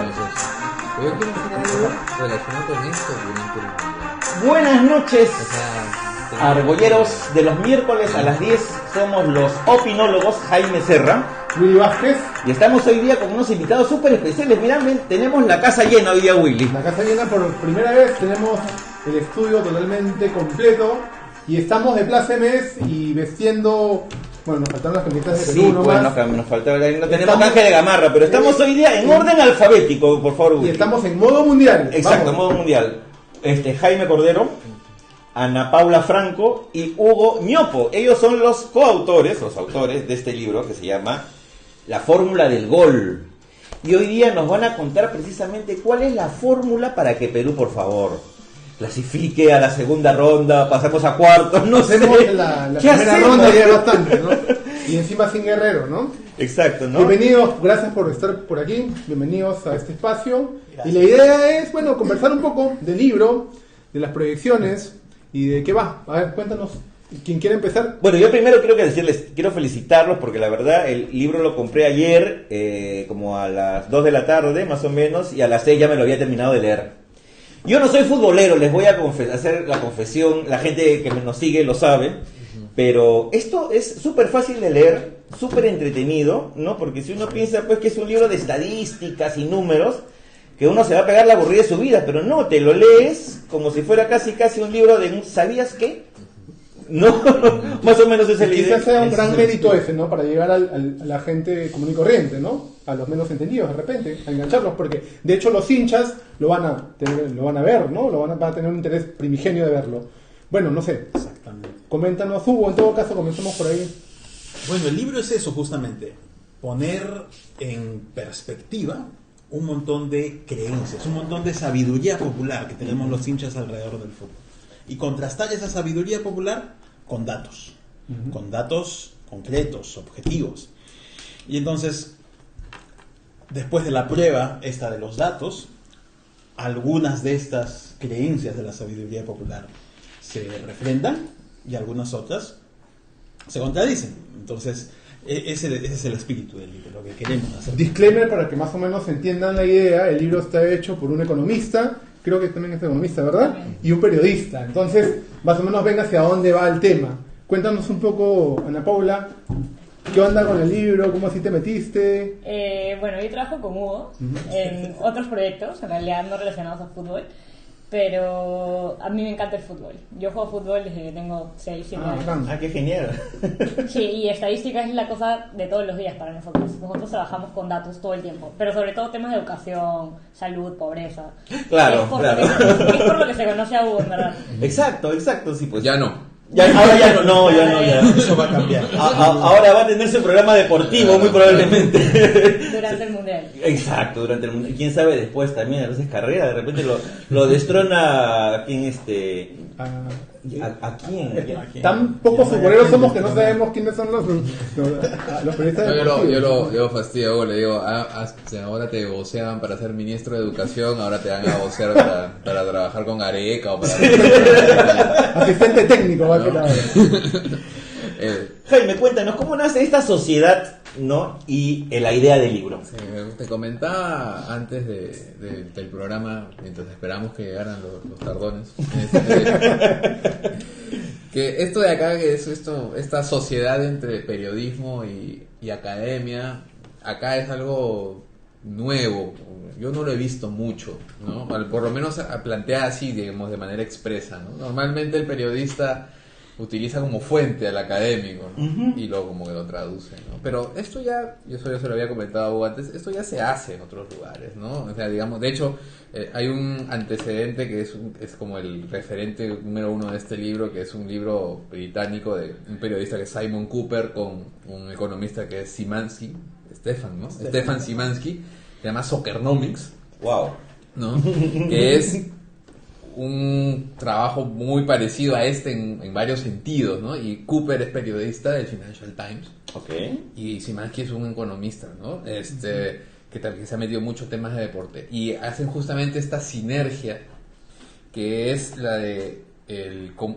especiales. Pero yo quiero hacer algo relacionado con esto durante el mundial. Buenas noches, O sea, argolleros. De los miércoles a las 10 somos los opinólogos Jaime Serra. Willy Vázquez, Y estamos hoy día con unos invitados súper especiales. Mirá, tenemos la casa llena hoy día, Willy. la casa llena por primera vez, tenemos el estudio totalmente completo y estamos de plácemes y vestiendo, bueno, nos faltaron las camisetas de Sí, Perú pues nomás, nos faltaba, no tenemos Estamos- canje de gamarra, pero estamos hoy día en orden alfabético, por favor, y Willy. estamos en modo mundial. Exacto, en Vamos. modo mundial. Jaime Cordero, Ana Paula Franco y Hugo Ñopo. Ellos son los autores de este libro que se llama La Fórmula del Gol. Y hoy día nos van a contar precisamente cuál es la fórmula para que Perú, por favor, clasifique a la segunda ronda, pasamos a cuartos, no sé. Hacemos la ¿Qué primera hacemos? ronda ya bastante, ¿no? Y encima sin Guerrero, ¿no? Exacto, ¿no? Bienvenidos, gracias por estar por aquí, bienvenidos a este espacio. Y la idea es, bueno, conversar un poco del libro, de las proyecciones y de qué va. A ver, cuéntanos, ¿quién quiere empezar? Bueno, yo primero quiero felicitarlos porque la verdad el libro lo compré ayer, como a las 2 de la tarde más o menos, y a las 6 ya me lo había terminado de leer. Yo no soy futbolero, les voy a hacer la confesión, la gente que nos sigue lo sabe, pero esto es súper fácil de leer, súper entretenido, ¿no? Porque si uno piensa pues que es un libro de estadísticas y números, que uno se va a pegar la aburrida de su vida, pero no, te lo lees como si fuera casi un libro de un ¿sabías qué? No, más o menos es el idea. Quizás sea un gran mérito ese, ¿no? Para llegar a la gente común y corriente, ¿no? A los menos entendidos, de repente, a engancharlos, porque de hecho los hinchas lo van a ver, ¿no? Van a tener un interés primigenio de verlo. Bueno, no sé. Exactamente. Coméntanos, Hugo, en todo caso, comencemos por ahí. Bueno, el libro es eso justamente, poner en perspectiva un montón de creencias, un montón de sabiduría popular que tenemos los hinchas alrededor del fútbol. Y contrastar esa sabiduría popular con datos concretos, objetivos. Y entonces, después de la prueba esta de los datos, algunas de estas creencias de la sabiduría popular se refrendan y algunas otras se contradicen. Entonces, ese es el espíritu del libro, lo que queremos hacer. Disclaimer para que más o menos entiendan la idea. El libro está hecho por un economista, creo que también es economista, ¿verdad? Y un periodista. Entonces, más o menos ven hacia dónde va el tema. Cuéntanos un poco, Ana Paula, ¿qué onda con el libro? ¿Cómo así te metiste? Bueno, yo trabajo con Hugo en otros proyectos, en realidad no relacionados a fútbol, pero a mí me encanta el fútbol. Yo juego fútbol desde que tengo 6, 7 años. bacán. Ah, qué genial. Sí, y estadística es la cosa de todos los días para nosotros. Nosotros trabajamos con datos todo el tiempo, pero sobre todo temas de educación, salud, pobreza. Claro, Es por claro. es por lo que se conoce a Hugo, en verdad. Exacto, sí, pues. ya no. Ahora ya no, ya. Eso va a cambiar. Ahora va a tener su programa deportivo, muy probablemente. Durante el mundial. Exacto, durante el mundial. Quién sabe después también, a veces carrera, de repente lo destrona a quién Ah, ¿A quién? tan pocos futboleros somos que no sabemos quiénes son los periodistas No, deportivos. yo fastidio, luego le digo, ahora te voceaban para ser ministro de educación, ahora te van a vocear para trabajar con Areca o para... Asistente técnico, va a quedar. Jaime, cuéntanos, ¿cómo nace esta sociedad, no? Y la idea del libro. Sí, te comentaba antes del programa, mientras esperamos que llegaran los tardones, que esto de acá, que es esta sociedad entre periodismo y academia, acá es algo nuevo. Yo no lo he visto mucho, ¿no? Por lo menos plantea así, digamos, de manera expresa, ¿no? Normalmente el periodista utiliza como fuente al académico, ¿no? Y luego como que lo traduce, ¿no? Pero esto ya, eso ya se lo había comentado a Hugo antes, esto ya se hace en otros lugares, ¿no? O sea, digamos, de hecho, hay un antecedente que es como el referente número 1 de este libro, que es un libro británico de un periodista que es Simon Cooper con un economista que es Szymanski, Stefan Szymanski, se llama Soccernomics, Wow. ¿no? Que es un trabajo muy parecido a este en varios sentidos, ¿no? Y Cooper es periodista del Financial Times. Ok. Y Szymanski es un economista, ¿no? Que se ha metido mucho temas de deporte. Y hacen justamente esta sinergia que es la de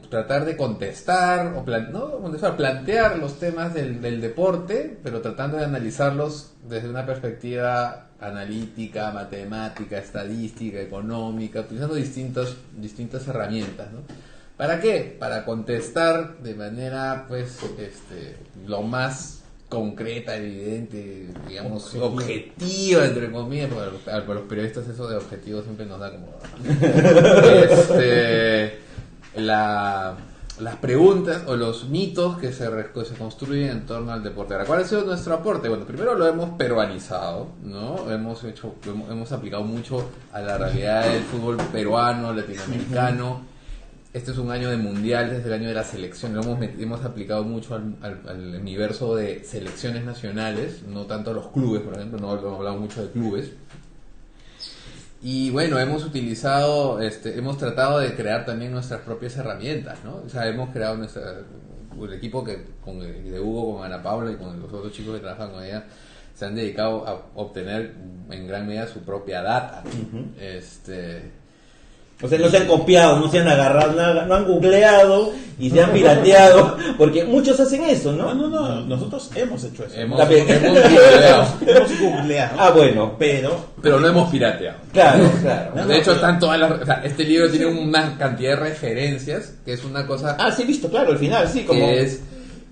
tratar de contestar o plantear los temas del deporte, pero tratando de analizarlos desde una perspectiva analítica, matemática, estadística, económica, utilizando distintas herramientas, ¿no? ¿Para qué? Para contestar de manera, pues, lo más concreta, evidente, digamos, objetiva, entre comillas, porque para los periodistas eso de objetivo siempre nos da como... las preguntas o los mitos que se construyen en torno al deporte. Ahora, ¿cuál ha sido nuestro aporte? Bueno, primero lo hemos peruanizado, ¿no? Hemos aplicado mucho a la realidad del fútbol peruano, latinoamericano. Este es un año de mundial, desde el año de la selección. Hemos aplicado mucho al universo de selecciones nacionales, no tanto a los clubes, por ejemplo, no hablamos mucho de clubes. Y bueno, hemos hemos tratado de crear también nuestras propias herramientas, ¿no? O sea, hemos creado el equipo de Hugo, con Ana Paula y con los otros chicos que trabajan con ella, se han dedicado a obtener en gran medida su propia data. O sea, no se han copiado, no se han agarrado, no han googleado y se han pirateado, porque muchos hacen eso, ¿no? No, nosotros hemos hecho eso. Hemos googleado. Hemos googleado. Ah, bueno. Pero no hemos pirateado. Claro. De hecho, están todas las... O sea, este libro tiene una cantidad de referencias, que es una cosa... Ah, sí, he visto, claro, al final, sí, como... Que es...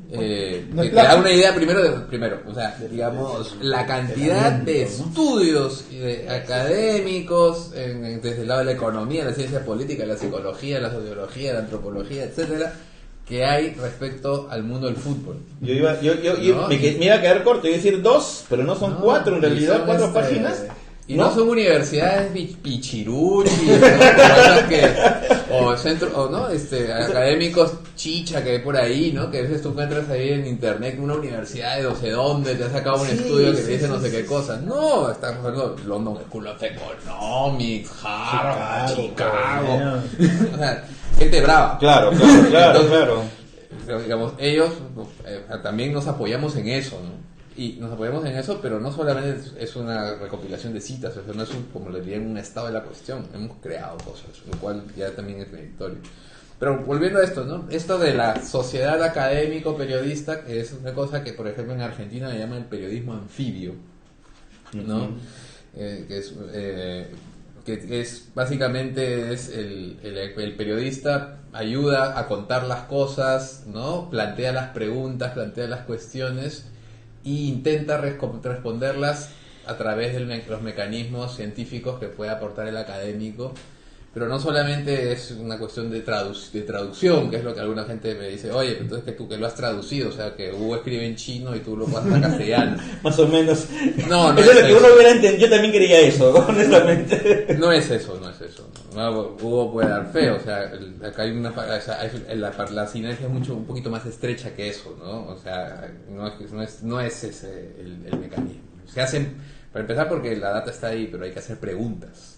que te da una idea primero, o sea, digamos, la cantidad de estudios académicos desde el lado de la economía, la ciencia política, la psicología, la sociología, la antropología, etcétera, que hay respecto al mundo del fútbol. Me iba a quedar corto, iba a decir 2, pero no son 4 en realidad, 4 páginas. Y no son universidades pichiruchi, o centro, o no, académicos chicha que hay por ahí, ¿no? Que a veces tú encuentras ahí en internet una universidad de no sé dónde, te ha sacado un estudio que te dice no sé qué cosa. No, estamos hablando de London School of Economics, Harvard, Chicago. O sea, gente brava. Claro. Pero, digamos, ellos también nos apoyamos en eso, ¿no? Y nos apoyamos en eso, pero no solamente es una recopilación de citas, o sea, no es como le dirían, un estado de la cuestión. Hemos creado cosas, lo cual ya también es meritorio. Pero volviendo a esto, ¿no? Esto de la sociedad académico-periodista es una cosa que, por ejemplo, en Argentina le llaman el periodismo anfibio, ¿no? Que es básicamente el periodista ayuda a contar las cosas, ¿no? Plantea las preguntas, plantea las cuestiones y intenta responderlas a través de los mecanismos científicos que puede aportar el académico. Pero no solamente es una cuestión de traducción, que es lo que alguna gente me dice, oye, pero entonces que tú que lo has traducido, o sea, que Hugo escribe en chino y tú lo pasas a castellano. Más o menos. No eso es lo que uno hubiera entendido. Yo también quería eso, honestamente. No es eso. No, Hugo puede dar fe, o sea, acá hay la sinergia es un poquito más estrecha que eso, ¿no? O sea, no es ese el mecanismo. Se hacen, para empezar, porque la data está ahí, pero hay que hacer preguntas.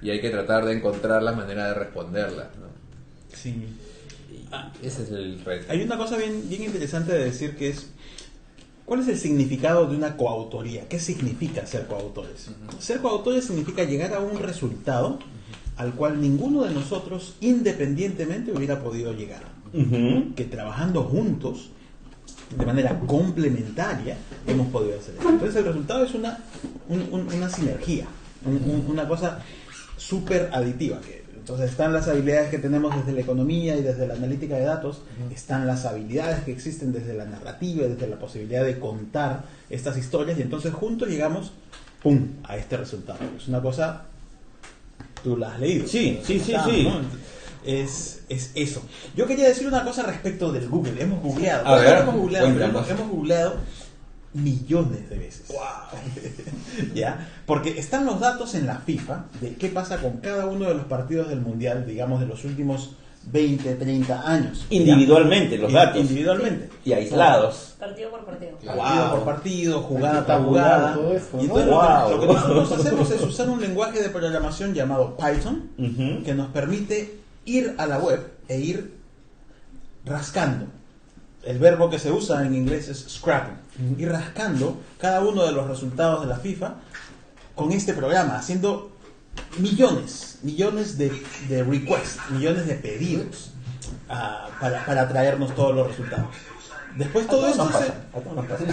Y hay que tratar de encontrar la manera de responderlas, ¿no? Sí. Ese es el reto. Hay una cosa bien interesante de decir que es... ¿Cuál es el significado de una coautoría? ¿Qué significa ser coautores? Ser coautores significa llegar a un resultado al cual ninguno de nosotros independientemente hubiera podido llegar. Que trabajando juntos, de manera complementaria, hemos podido hacer eso. Entonces el resultado es una sinergia, una cosa súper aditiva. Entonces están las habilidades que tenemos desde la economía y desde la analítica de datos, están las habilidades que existen desde la narrativa y desde la posibilidad de contar estas historias, y entonces juntos llegamos, ¡pum!, a este resultado. Es una cosa, tú la has leído. Sí. ¿No? Es eso. Yo quería decir una cosa respecto del Google. Hemos googleado. Hemos googleado millones de veces. ¡Wow! ¿Ya? Porque están los datos en la FIFA de qué pasa con cada uno de los partidos del Mundial, digamos, de los últimos 20, 30 años. Individualmente, los datos. Individualmente. Y aislados. Partido por partido. Partido por partido, jugada por jugada. Todo eso, Y ¿no? entonces lo que nosotros hacemos es usar un lenguaje de programación llamado Python, que nos permite ir a la web e ir rascando. El verbo que se usa en inglés es scrapping. Ir rascando cada uno de los resultados de la FIFA con este programa, haciendo millones de requests, millones de pedidos para traernos todos los resultados. Después todo esto se... A todos nos pasa.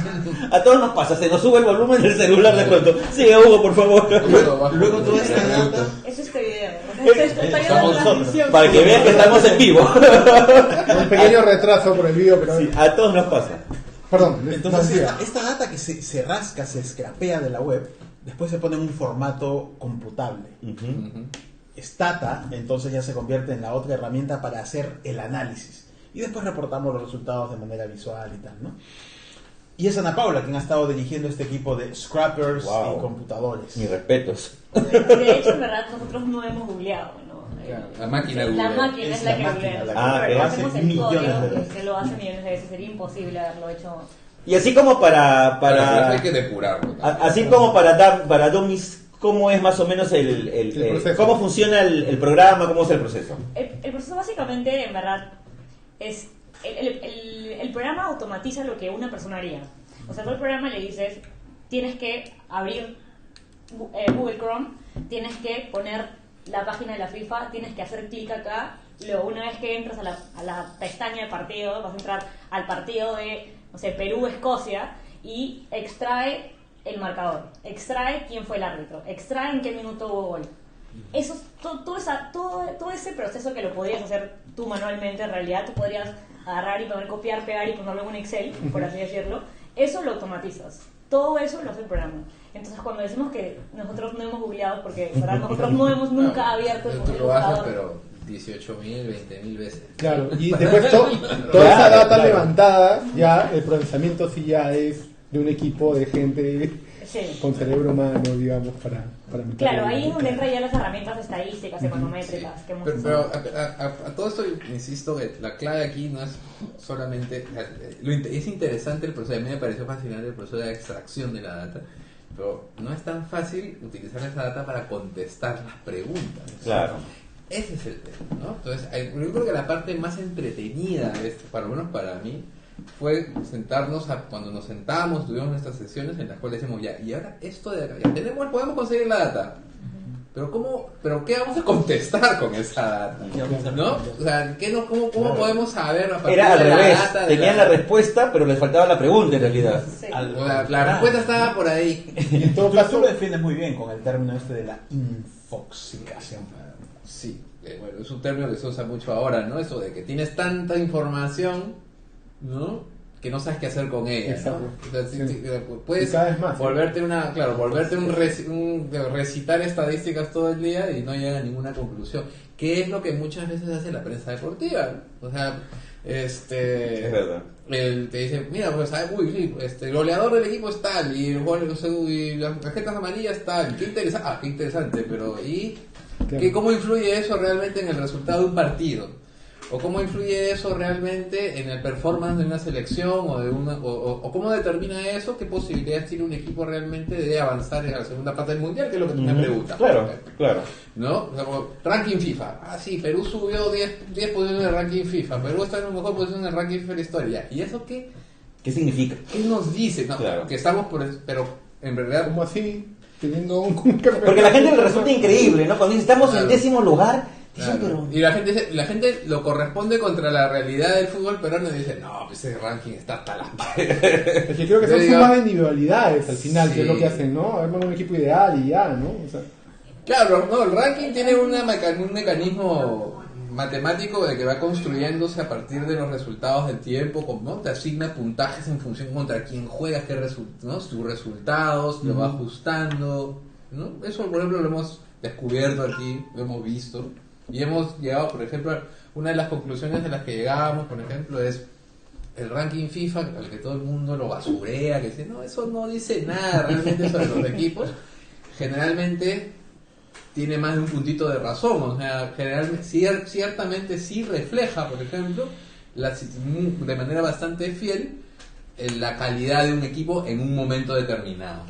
A todos nos pasa. Se nos sube el volumen del celular de pronto. Sigue Hugo, por favor. Luego toda esta data... Es este video. O sea, estoy en Somos la nosotros. transmisión. Para que vean que estamos en vivo. Un pequeño retraso por el vídeo, pero... Sí, a todos nos pasa. Perdón, Entonces decía. esta data que se rasca, se scrapea de la web, después se pone en un formato computable. Stata, entonces ya se convierte en la otra herramienta para hacer el análisis. Y después reportamos los resultados de manera visual y tal, ¿no? Y es Ana Paula quien ha estado dirigiendo este equipo de scrappers Wow. y computadores. Mis respetos. De hecho, en verdad, nosotros no hemos googleado, ¿no? Claro, la máquina La googlea. máquina es la que máquina googlea. la que- Ah, Pero que hacemos hace el millones de código, veces. que lo hace millones de veces. Sería imposible haberlo hecho. Y así como Pero eso para hay que depurarlo. así como para dummies, ¿cómo es más o menos el proceso. cómo funciona el programa, cómo es el proceso? El proceso básicamente, en verdad, es... El programa automatiza lo que una persona haría. O sea, tú al programa le dices, tienes que abrir Google Chrome, tienes que poner la página de la FIFA, tienes que hacer clic acá, luego una vez que entras a la pestaña de partido, vas a entrar al partido de, no sé, Perú-Escocia y extrae el marcador, extrae quién fue el árbitro, extrae en qué minuto hubo gol. Eso, todo ese proceso que lo podrías hacer tú manualmente, en realidad tú podrías agarrar y poner copiar, pegar y ponerlo en un Excel, por así decirlo, eso lo automatizas. Todo eso lo hace el programa. Entonces cuando decimos que nosotros no hemos googleado, porque en verdad nosotros no hemos nunca abierto el Tú lo haces, buscador. pero 18.000, 20.000 veces. Claro, y después toda esa data levantada, ya el procesamiento sí ya es de un equipo de gente Sí. con cerebro humano, digamos, para meterlo. Claro, ahí es donde entran ya las herramientas estadísticas, econométricas que hemos Pero usado. a todo esto, insisto, que la clave aquí no es solamente... Es interesante el proceso, a mí me pareció fascinante el proceso de extracción de la data, pero no es tan fácil utilizar esa data para contestar las preguntas. Claro. Ese es el tema, ¿no? Entonces, yo creo que la parte más entretenida de esto, para lo menos para mí, fue sentarnos cuando nos sentábamos, tuvimos nuestras sesiones en las cuales decimos, ya, y ahora esto de acá, ya podemos conseguir la data, pero ¿qué vamos a contestar con esa data? ¿No? O sea, ¿cómo podemos saber a partir Era al de la revés, data? tenían la respuesta, pero les faltaba la pregunta en realidad. Sí. La respuesta estaba por ahí. Y en todo Tú caso, lo defines muy bien con el término este de la infoxicación. Sí, bueno, es un término que se usa mucho ahora, ¿no? Eso de que tienes tanta información, ¿no? Que no sabes qué hacer con ella, Exacto. ¿no? O sea, Sí. puedes Y cada vez más, ¿sí? volverte recitar estadísticas todo el día y no llega a ninguna conclusión. Que es lo que muchas veces hace la prensa deportiva. O sea, Es verdad. te dice, mira, pues, el goleador del equipo es tal, y las tarjetas amarillas tal, qué interesante, pero ¿y Claro. cómo influye eso realmente en el resultado de un partido? ¿O cómo influye eso realmente en el performance de una selección? ¿O cómo determina eso qué posibilidades tiene un equipo realmente de avanzar en la segunda parte del mundial? Que es lo que tú me preguntas. Claro, claro. ¿No? O sea, como ranking FIFA. Ah, sí, Perú subió 10 posiciones en el ranking FIFA. Perú está en la mejor posición en el ranking FIFA de la historia. ¿Y eso qué ¿Qué significa? nos dice? No, Claro. que estamos pero en realidad... ¿cómo así? Teniendo un Porque a la gente le resulta increíble, ¿no? Cuando dice, estamos Claro. en 10º lugar, dicen, Claro. pero... Y la gente lo corresponde contra la realidad del fútbol peruano y dice, no, pues ese ranking está hasta las patas. Es que creo que Yo son digo- sumas de individualidades al final, que es lo Sí. que hacen, ¿no? Arman un equipo ideal y ya, ¿no? O sea, Claro, no, el ranking tiene un mecanismo matemático de que va construyéndose a partir de los resultados del tiempo, ¿no? Te asigna puntajes en función contra quién juegas, ¿no? Sus resultados, lo va ajustando, ¿no? Eso, por ejemplo, lo hemos descubierto aquí, lo hemos visto, y hemos llegado, por ejemplo, una de las conclusiones de las que llegábamos, por ejemplo, es el ranking FIFA, al que todo el mundo lo basurea, que dice, no, eso no dice nada realmente sobre los equipos, generalmente tiene más de un puntito de razón, o sea, generalmente, ciertamente sí refleja, por ejemplo, de manera bastante fiel, la calidad de un equipo en un momento determinado.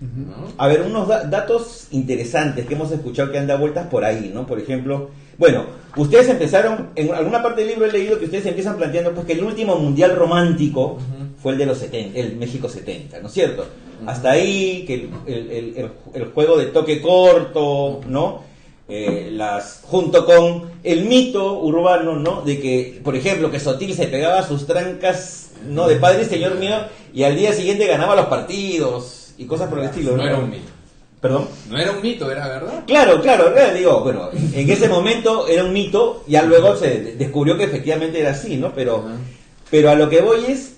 ¿No? A ver, unos datos interesantes que hemos escuchado que han dado vueltas por ahí, ¿no? Por ejemplo, bueno, ustedes empezaron, en alguna parte del libro he leído que ustedes empiezan planteando pues que el último mundial romántico fue el de los 70, el México 70, ¿no es cierto? Hasta ahí, que el juego de toque corto, ¿no? Junto con el mito urbano, ¿no? De que, por ejemplo, que Sotil se pegaba sus trancas No, de padre, señor mío, y al día siguiente ganaba los partidos y cosas por el estilo. No era un mito. ¿Perdón? No era un mito, era verdad. Claro, digo, bueno, en ese momento era un mito, ya luego se descubrió que efectivamente era así, ¿no? Pero a lo que voy es,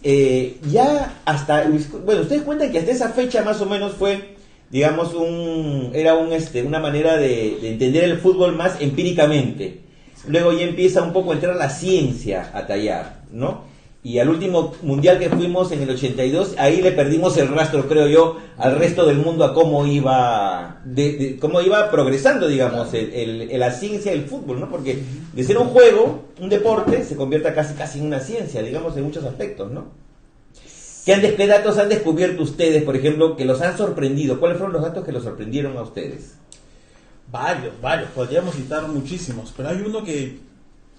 ya hasta, bueno, ustedes cuentan que hasta esa fecha más o menos fue, digamos, una manera de entender el fútbol más empíricamente. Luego ya empieza un poco a entrar la ciencia a tallar, ¿no? Y al último mundial que fuimos en el 82, ahí le perdimos el rastro, creo yo, al resto del mundo a cómo iba cómo iba progresando, digamos, la ciencia del fútbol, ¿no? Porque de ser un juego, un deporte, se convierte casi en una ciencia, digamos, en muchos aspectos, ¿no? ¿Qué datos han descubierto ustedes, por ejemplo, que los han sorprendido? ¿Cuáles fueron los datos que los sorprendieron a ustedes? Varios, podríamos citar muchísimos, pero hay uno que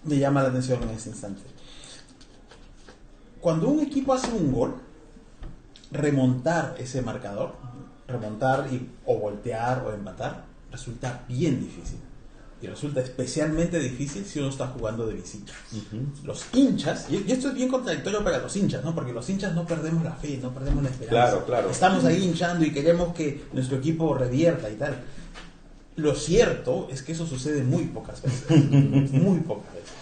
me llama la atención en este instante. Cuando un equipo hace un gol, remontar ese marcador, o voltear o empatar, resulta bien difícil. Y resulta especialmente difícil si uno está jugando de visita. Los hinchas, y esto es bien contradictorio para los hinchas, ¿no? Porque los hinchas no perdemos la fe, no perdemos la esperanza. Claro. Estamos ahí hinchando y queremos que nuestro equipo revierta y tal. Lo cierto es que eso sucede muy pocas veces. Muy pocas veces.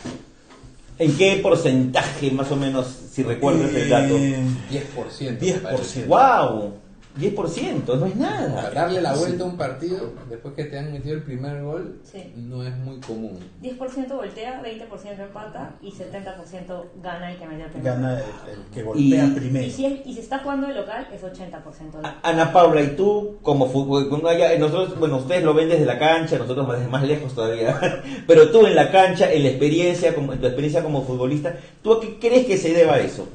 ¿En qué porcentaje, más o menos, si recuerdas el dato? 10%. 10%. ¡Wow! 10%, no es nada. Darle la vuelta a un partido después que te han metido el primer gol Sí. no es muy común. 10% voltea, 20% empata y 70% gana el que metió el primer. Gana el que golpea primero. Y si está jugando de local, es 80%. Ana Paula, ¿y tú como fútbol? Nosotros, bueno, ustedes lo ven desde la cancha, nosotros desde más lejos todavía. Pero tú en la cancha, en tu experiencia como futbolista, ¿tú a qué crees que se deba eso?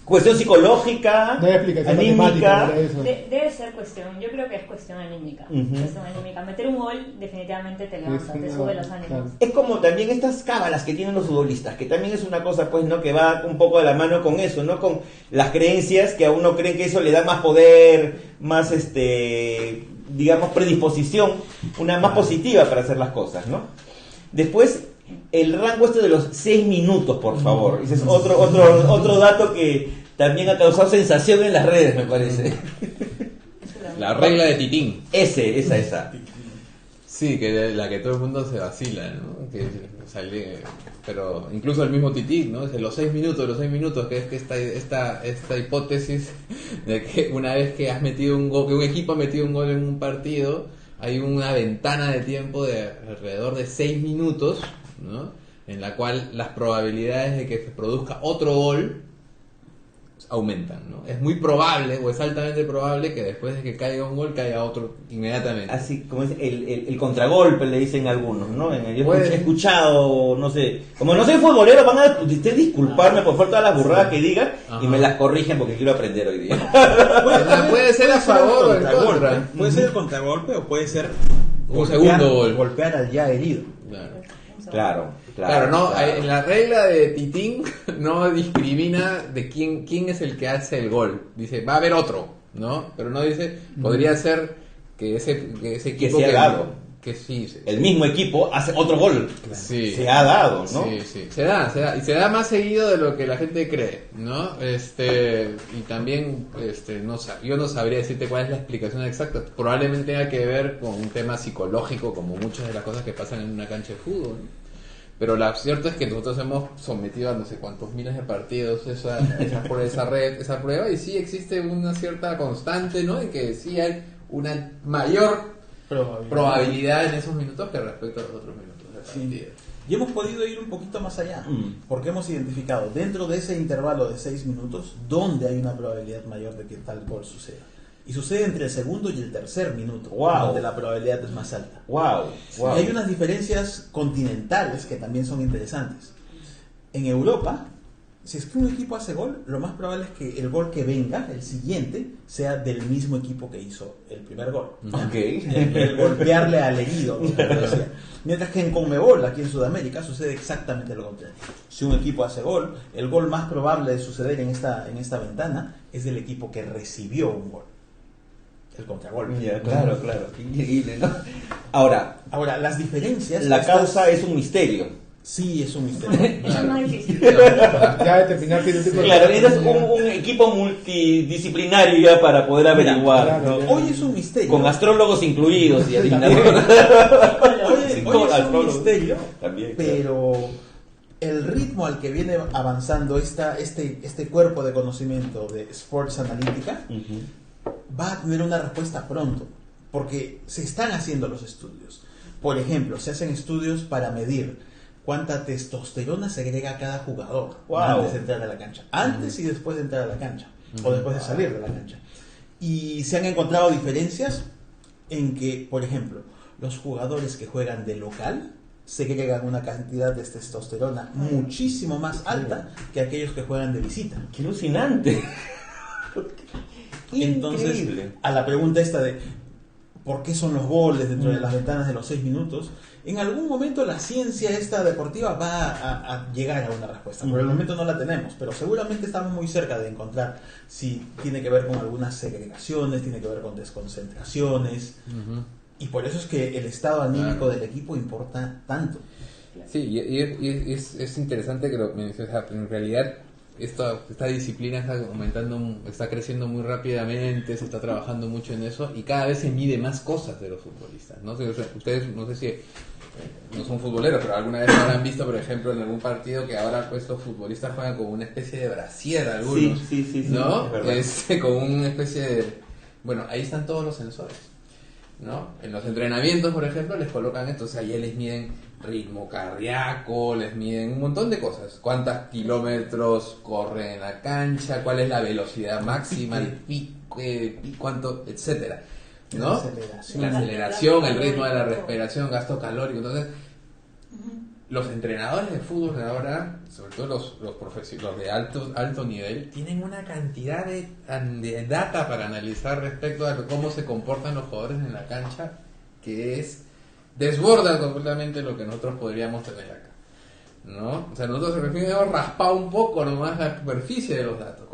Cuestión psicológica, No hay explicación matemática anímica. para eso. Debe ser cuestión, yo creo que es cuestión anímica. Cuestión anímica. Meter un gol definitivamente te levanta, te sube los ánimos. Claro. Es como también estas cábalas que tienen los futbolistas, que también es una cosa, pues, ¿no? Que va un poco de la mano con eso, ¿no? Con las creencias que a uno creen que eso le da más poder, más, digamos, predisposición, una más positiva para hacer las cosas, ¿no? Después, el rango de los 6 minutos, por favor. Ese es otro dato que también ha causado sensación en las redes, me parece. La regla de Titín. Esa. Sí, que la que todo el mundo se vacila, ¿no? Que sale, pero incluso el mismo Titín, ¿no? Los 6 minutos, que es que esta hipótesis de que una vez que has metido un gol, que un equipo ha metido un gol en un partido, hay una ventana de tiempo de alrededor de 6 minutos, ¿no? En la cual las probabilidades de que se produzca otro gol aumentan, ¿no? Es muy probable, o es altamente probable, que después de que caiga un gol, caiga otro inmediatamente. Así como es el contragolpe, le dicen algunos, ¿no? Yo Pues, he escuchado, no sé, como no soy futbolero, van a usted disculparme por todas las burradas que digan y me las corrigen porque quiero aprender hoy día. Puede ser a favor o en contragolpe. contra. Puede ser el contragolpe o puede ser Un segundo gol. golpear al ya herido. Claro, no, en la regla de Titín no discrimina de quién es el que hace el gol. Dice, va a haber otro, ¿no? Pero no dice, podría ser que ese equipo se ha dado. Que sí. El mismo equipo hace otro gol. Sí. Se ha dado, ¿no? Sí. Se da. Y se da más seguido de lo que la gente cree, ¿no? Y también, yo no sabría decirte cuál es la explicación exacta. Probablemente tenga que ver con un tema psicológico, como muchas de las cosas que pasan en una cancha de fútbol, ¿no? Pero lo cierto es que nosotros hemos sometido a no sé cuántos miles de partidos esa prueba, y sí existe una cierta constante, ¿no? En que sí hay una mayor probabilidad en esos minutos que respecto a los otros minutos del partido. Y hemos podido ir un poquito más allá, porque hemos identificado dentro de ese intervalo de 6 minutos dónde hay una probabilidad mayor de que tal gol suceda. Y sucede entre el segundo y el tercer minuto, donde la probabilidad es más alta. Y hay unas diferencias continentales que también son interesantes. En Europa, si es que un equipo hace gol, lo más probable es que el gol que venga, el siguiente, sea del mismo equipo que hizo el primer gol. El golpearle al herido, como decía. Mientras que en Conmebol, aquí en Sudamérica, sucede exactamente lo contrario. Si un equipo hace gol, el gol más probable de suceder en esta ventana es del equipo que recibió un gol. El contragolpe. Claro. Increíble, ¿no? Ahora, las diferencias... la causa es un misterio. Sí, es un misterio. Eso es más difícil. Ya determinar qué tipo de... Claro, necesitas un equipo multidisciplinario ya para poder averiguar. claro, ¿no? Hoy es un misterio. Con astrólogos incluidos y adivinadores. Hoy Con es un astrólogos. misterio, También, claro. pero el ritmo al que viene avanzando este cuerpo de conocimiento de Sports Analytica Ujú. va a tener una respuesta pronto, porque se están haciendo los estudios. Por ejemplo, se hacen estudios para medir cuánta testosterona segrega cada jugador Wow. antes de entrar a la cancha, antes y después de entrar a la cancha, o después de salir de la cancha. Y se han encontrado diferencias en que, por ejemplo, los jugadores que juegan de local segregan una cantidad de testosterona muchísimo más alta que aquellos que juegan de visita. ¡Qué alucinante! Entonces, Increíble. a la pregunta esta de ¿por qué son los goles dentro de las ventanas de los 6 minutos? En algún momento la ciencia esta deportiva va a llegar a una respuesta. Por el momento no la tenemos, pero seguramente estamos muy cerca de encontrar si tiene que ver con algunas segregaciones, tiene que ver con desconcentraciones. Y por eso es que el estado anímico del equipo importa tanto. Sí, y es interesante que lo menciones. O sea, en realidad esta disciplina está aumentando, está creciendo muy rápidamente, se está trabajando mucho en eso y cada vez se mide más cosas de los futbolistas, ¿no? O sea, ustedes, no sé si no son futboleros, pero alguna vez habrán visto, por ejemplo, en algún partido que ahora pues los futbolistas juegan con una especie de brasier algunos, Sí, ¿no? es verdad. Con una especie de... Bueno, ahí están todos los sensores, ¿no? En los entrenamientos, por ejemplo, les colocan esto, o sea, ya les miden ritmo cardíaco, les miden un montón de cosas. Cuántos kilómetros corren en la cancha, cuál es la velocidad máxima, el pico, cuánto, etcétera, ¿no? La aceleración, el ritmo de la respiración, gasto calórico. Entonces, los entrenadores de fútbol de ahora, sobre todo los profesionales de alto nivel, tienen una cantidad de data para analizar respecto a cómo se comportan los jugadores en la cancha que desborda completamente lo que nosotros podríamos tener acá, ¿no? O sea, nosotros hemos raspado un poco nomás la superficie de los datos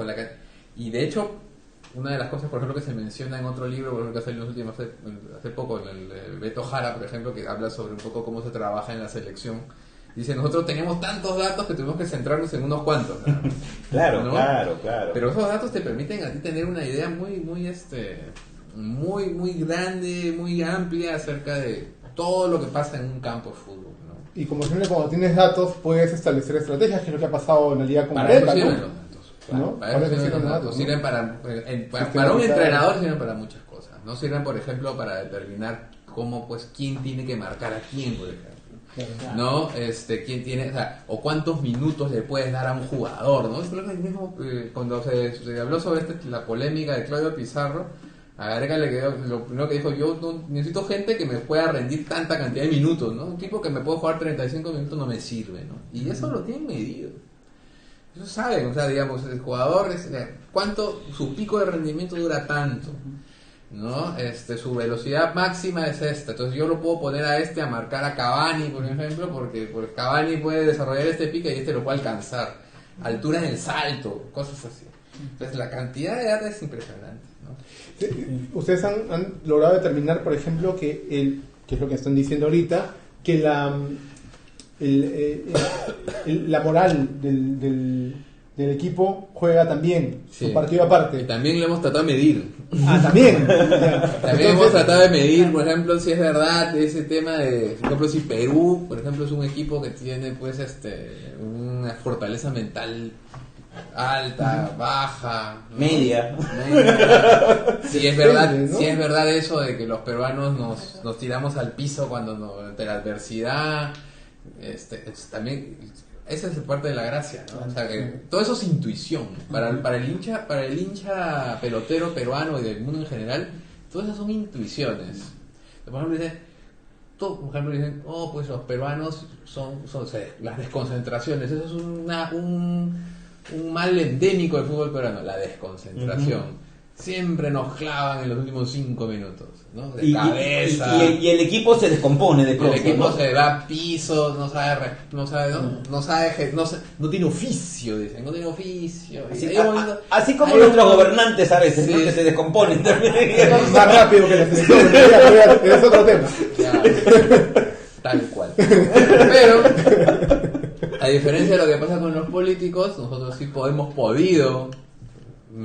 y de hecho una de las cosas, por ejemplo, que se menciona en otro libro, por ejemplo, que salió hace poco, en el Beto Jara, por ejemplo, que habla sobre un poco cómo se trabaja en la selección. Dice, nosotros teníamos tantos datos que tuvimos que centrarnos en unos cuantos. Claro, ¿no? claro. Pero esos datos te permiten a ti tener una idea muy grande, muy amplia acerca de todo lo que pasa en un campo de fútbol, ¿no? Y como siempre, cuando tienes datos, puedes establecer estrategias, que es lo que ha pasado en la liga con Para eso Gareca, sirven ¿no? los datos. Claro, ¿No? para eso sirven los datos. ¿no? Sirven para un entrenador, sirven para muchas cosas. No sirven, por ejemplo, para determinar quién tiene que marcar a quién, por ejemplo. Claro. ¿No? Quién tiene, o cuántos minutos le puedes dar a un jugador, ¿no? Es lo mismo cuando se habló sobre la polémica de Claudio Pizarro, a Gareca le quedó, lo primero que dijo, yo no, necesito gente que me pueda rendir tanta cantidad de minutos, ¿no? Un tipo que me puede jugar 35 minutos no me sirve, ¿no? Y eso lo tienen medido. Eso saben, o sea, digamos, el jugador, cuánto, su pico de rendimiento dura tanto, ¿no? Su velocidad máxima es esta, entonces yo lo puedo poner a marcar a Cavani, por ejemplo, porque Cavani puede desarrollar este pico y lo puede alcanzar, altura en el salto, cosas así. Entonces la cantidad de datos es impresionante, ¿no? Sí, ustedes han logrado determinar, por ejemplo, que es lo que están diciendo ahorita, que la moral del equipo juega también, Sí. su partido aparte. Y también lo hemos tratado de medir. También. También hemos tratado de medir, por ejemplo, si es verdad ese tema de, por ejemplo, si Perú, por ejemplo, es un equipo que tiene pues una fortaleza mental alta, baja, ¿no? Media. Si es verdad, Depende, ¿no? si es verdad eso de que los peruanos nos tiramos al piso ante la adversidad, también esa es parte de la gracia, ¿no? O sea, que todo eso es intuición. Para el hincha pelotero peruano y del mundo en general, todas esas son intuiciones. Por ejemplo, dicen, pues los peruanos son las desconcentraciones. Eso es un mal endémico del fútbol peruano, la desconcentración. Siempre nos clavan en los últimos 5 minutos, ¿no? De cabeza. Y el equipo se descompone de pronto, El equipo ¿no? se va a piso, no tiene oficio, dicen, no tiene oficio. Así como hay nuestros un- gobernantes a veces, Sí. ¿no? Que se descomponen también. Más rápido que la selección. Es otro tema. Ya, tal cual. Pero políticos, nosotros sí hemos podido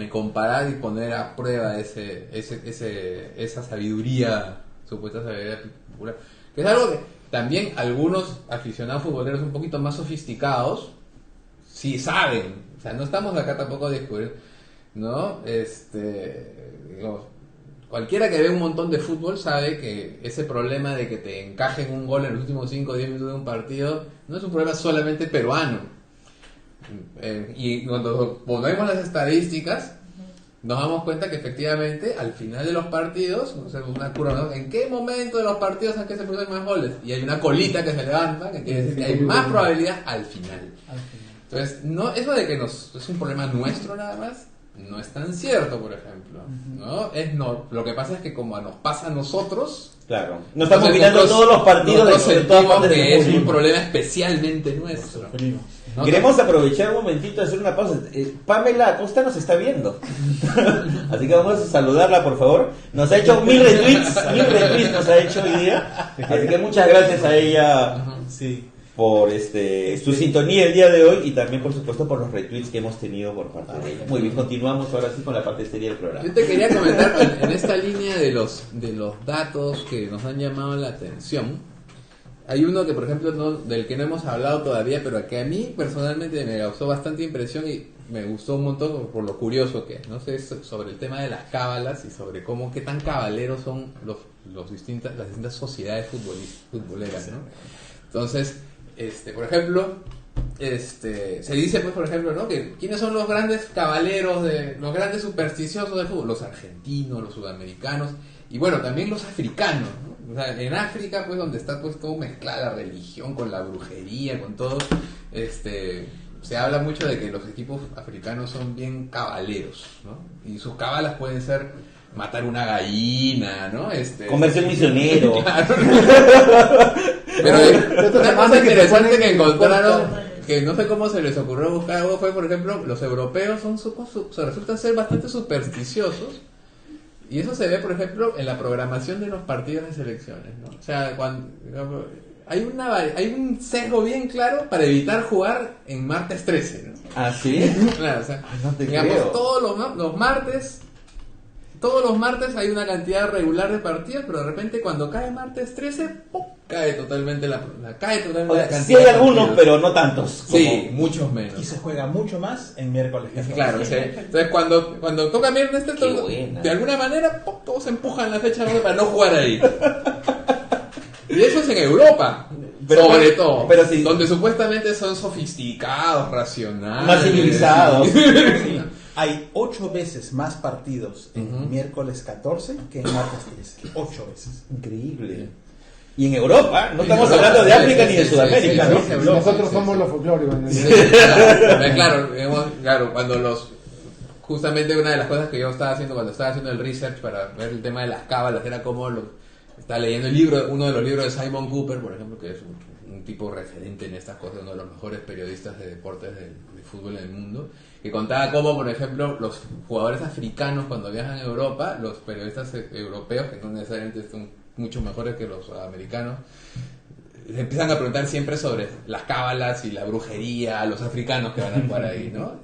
comparar y poner a prueba esa sabiduría, supuesta sabiduría popular. Que es algo que también algunos aficionados futboleros un poquito más sofisticados sí saben. O sea, no estamos acá tampoco a descubrir, ¿no? Digamos, cualquiera que ve un montón de fútbol sabe que ese problema de que te encajen un gol en los últimos 5 o 10 minutos de un partido no es un problema solamente peruano. Y cuando ponemos las estadísticas, nos damos cuenta que efectivamente al final de los partidos, o sea, una curva, ¿no? ¿En qué momento de los partidos es que se producen más goles? Y hay una colita que se levanta, que quiere decir que hay más probabilidad al final. Entonces, no, eso de que es un problema nuestro nada más, no es tan cierto, por ejemplo, ¿no? Lo que pasa es que como nos pasa a nosotros, claro, no estamos mirando todos los partidos de todas partes del que es mundo. un problema especialmente nuestro. ¿No? Queremos aprovechar un momentito de hacer una pausa. Pamela Acosta nos está viendo. Así que vamos a saludarla, por favor. Nos ha hecho 1000 retweets nos ha hecho hoy día. Así que muchas gracias a ella Sí. por su sintonía el día de hoy y también, por supuesto, por los retweets que hemos tenido por parte de ella. Muy bien, continuamos ahora sí con la parte seria del programa. Yo te quería comentar en esta línea de los datos que nos han llamado la atención. Hay uno que, por ejemplo, del que no hemos hablado todavía, pero que a mí personalmente me causó bastante impresión y me gustó un montón por lo curioso que es, ¿no? Es sobre el tema de las cábalas y sobre qué tan cabaleros son las distintas sociedades futboleras, ¿no? Entonces, por ejemplo, se dice, pues, por ejemplo, ¿no? Que quiénes son los grandes cabaleros, los grandes supersticiosos del fútbol, los argentinos, los sudamericanos y bueno, también los africanos, ¿no? O sea, en África, pues, donde está pues todo mezclada la religión con la brujería, con todo, se habla mucho de que los equipos africanos son bien cabaleros, ¿no? Y sus cábalas pueden ser matar una gallina, ¿no? Comerse un misionero. Claro. Pero una cosa interesante que encontraron, que no sé cómo se les ocurrió buscar algo, fue, por ejemplo, los europeos resultan ser bastante supersticiosos. Y eso se ve, por ejemplo, en la programación de los partidos de selecciones, ¿no? O sea, hay un sesgo bien claro para evitar jugar en martes 13, ¿no? ¿Ah, sí? Claro, o sea, No te digamos, creo. todos los martes hay una cantidad regular de partidos, pero de repente cuando cae martes 13, ¡pum!, cae totalmente la O sea, cantidad sí hay de algunos, partidos. pero no tantos. Sí, muchos menos. Y se juega mucho más en miércoles. Claro, o sea, entonces cuando toca viernes, buena. de alguna manera todos empujan la fecha para no jugar ahí. Y eso es en Europa, sobre todo, pero sí. donde supuestamente son sofisticados, racionales, Más civilizados. Sí. Hay 8 veces más partidos en Ujú. miércoles 14 que en martes 13. 8 veces. Increíble. Y en Europa, no estamos hablando de África ni de Sudamérica, ¿no? sí, Nosotros sí, somos sí. los folclóricos. Sí, claro, cuando justamente una de las cosas que yo estaba haciendo cuando estaba haciendo el research para ver el tema de las cábalas era cómo estaba leyendo uno de los libros de Simon Cooper, por ejemplo, que es un tipo referente en estas cosas, uno de los mejores periodistas de deportes de fútbol en el mundo, que contaba cómo, por ejemplo, los jugadores africanos cuando viajan a Europa, los periodistas europeos, que no necesariamente son mucho mejores que los americanos, les empiezan a preguntar siempre sobre las cábalas y la brujería a los africanos que van a jugar ahí, ¿no?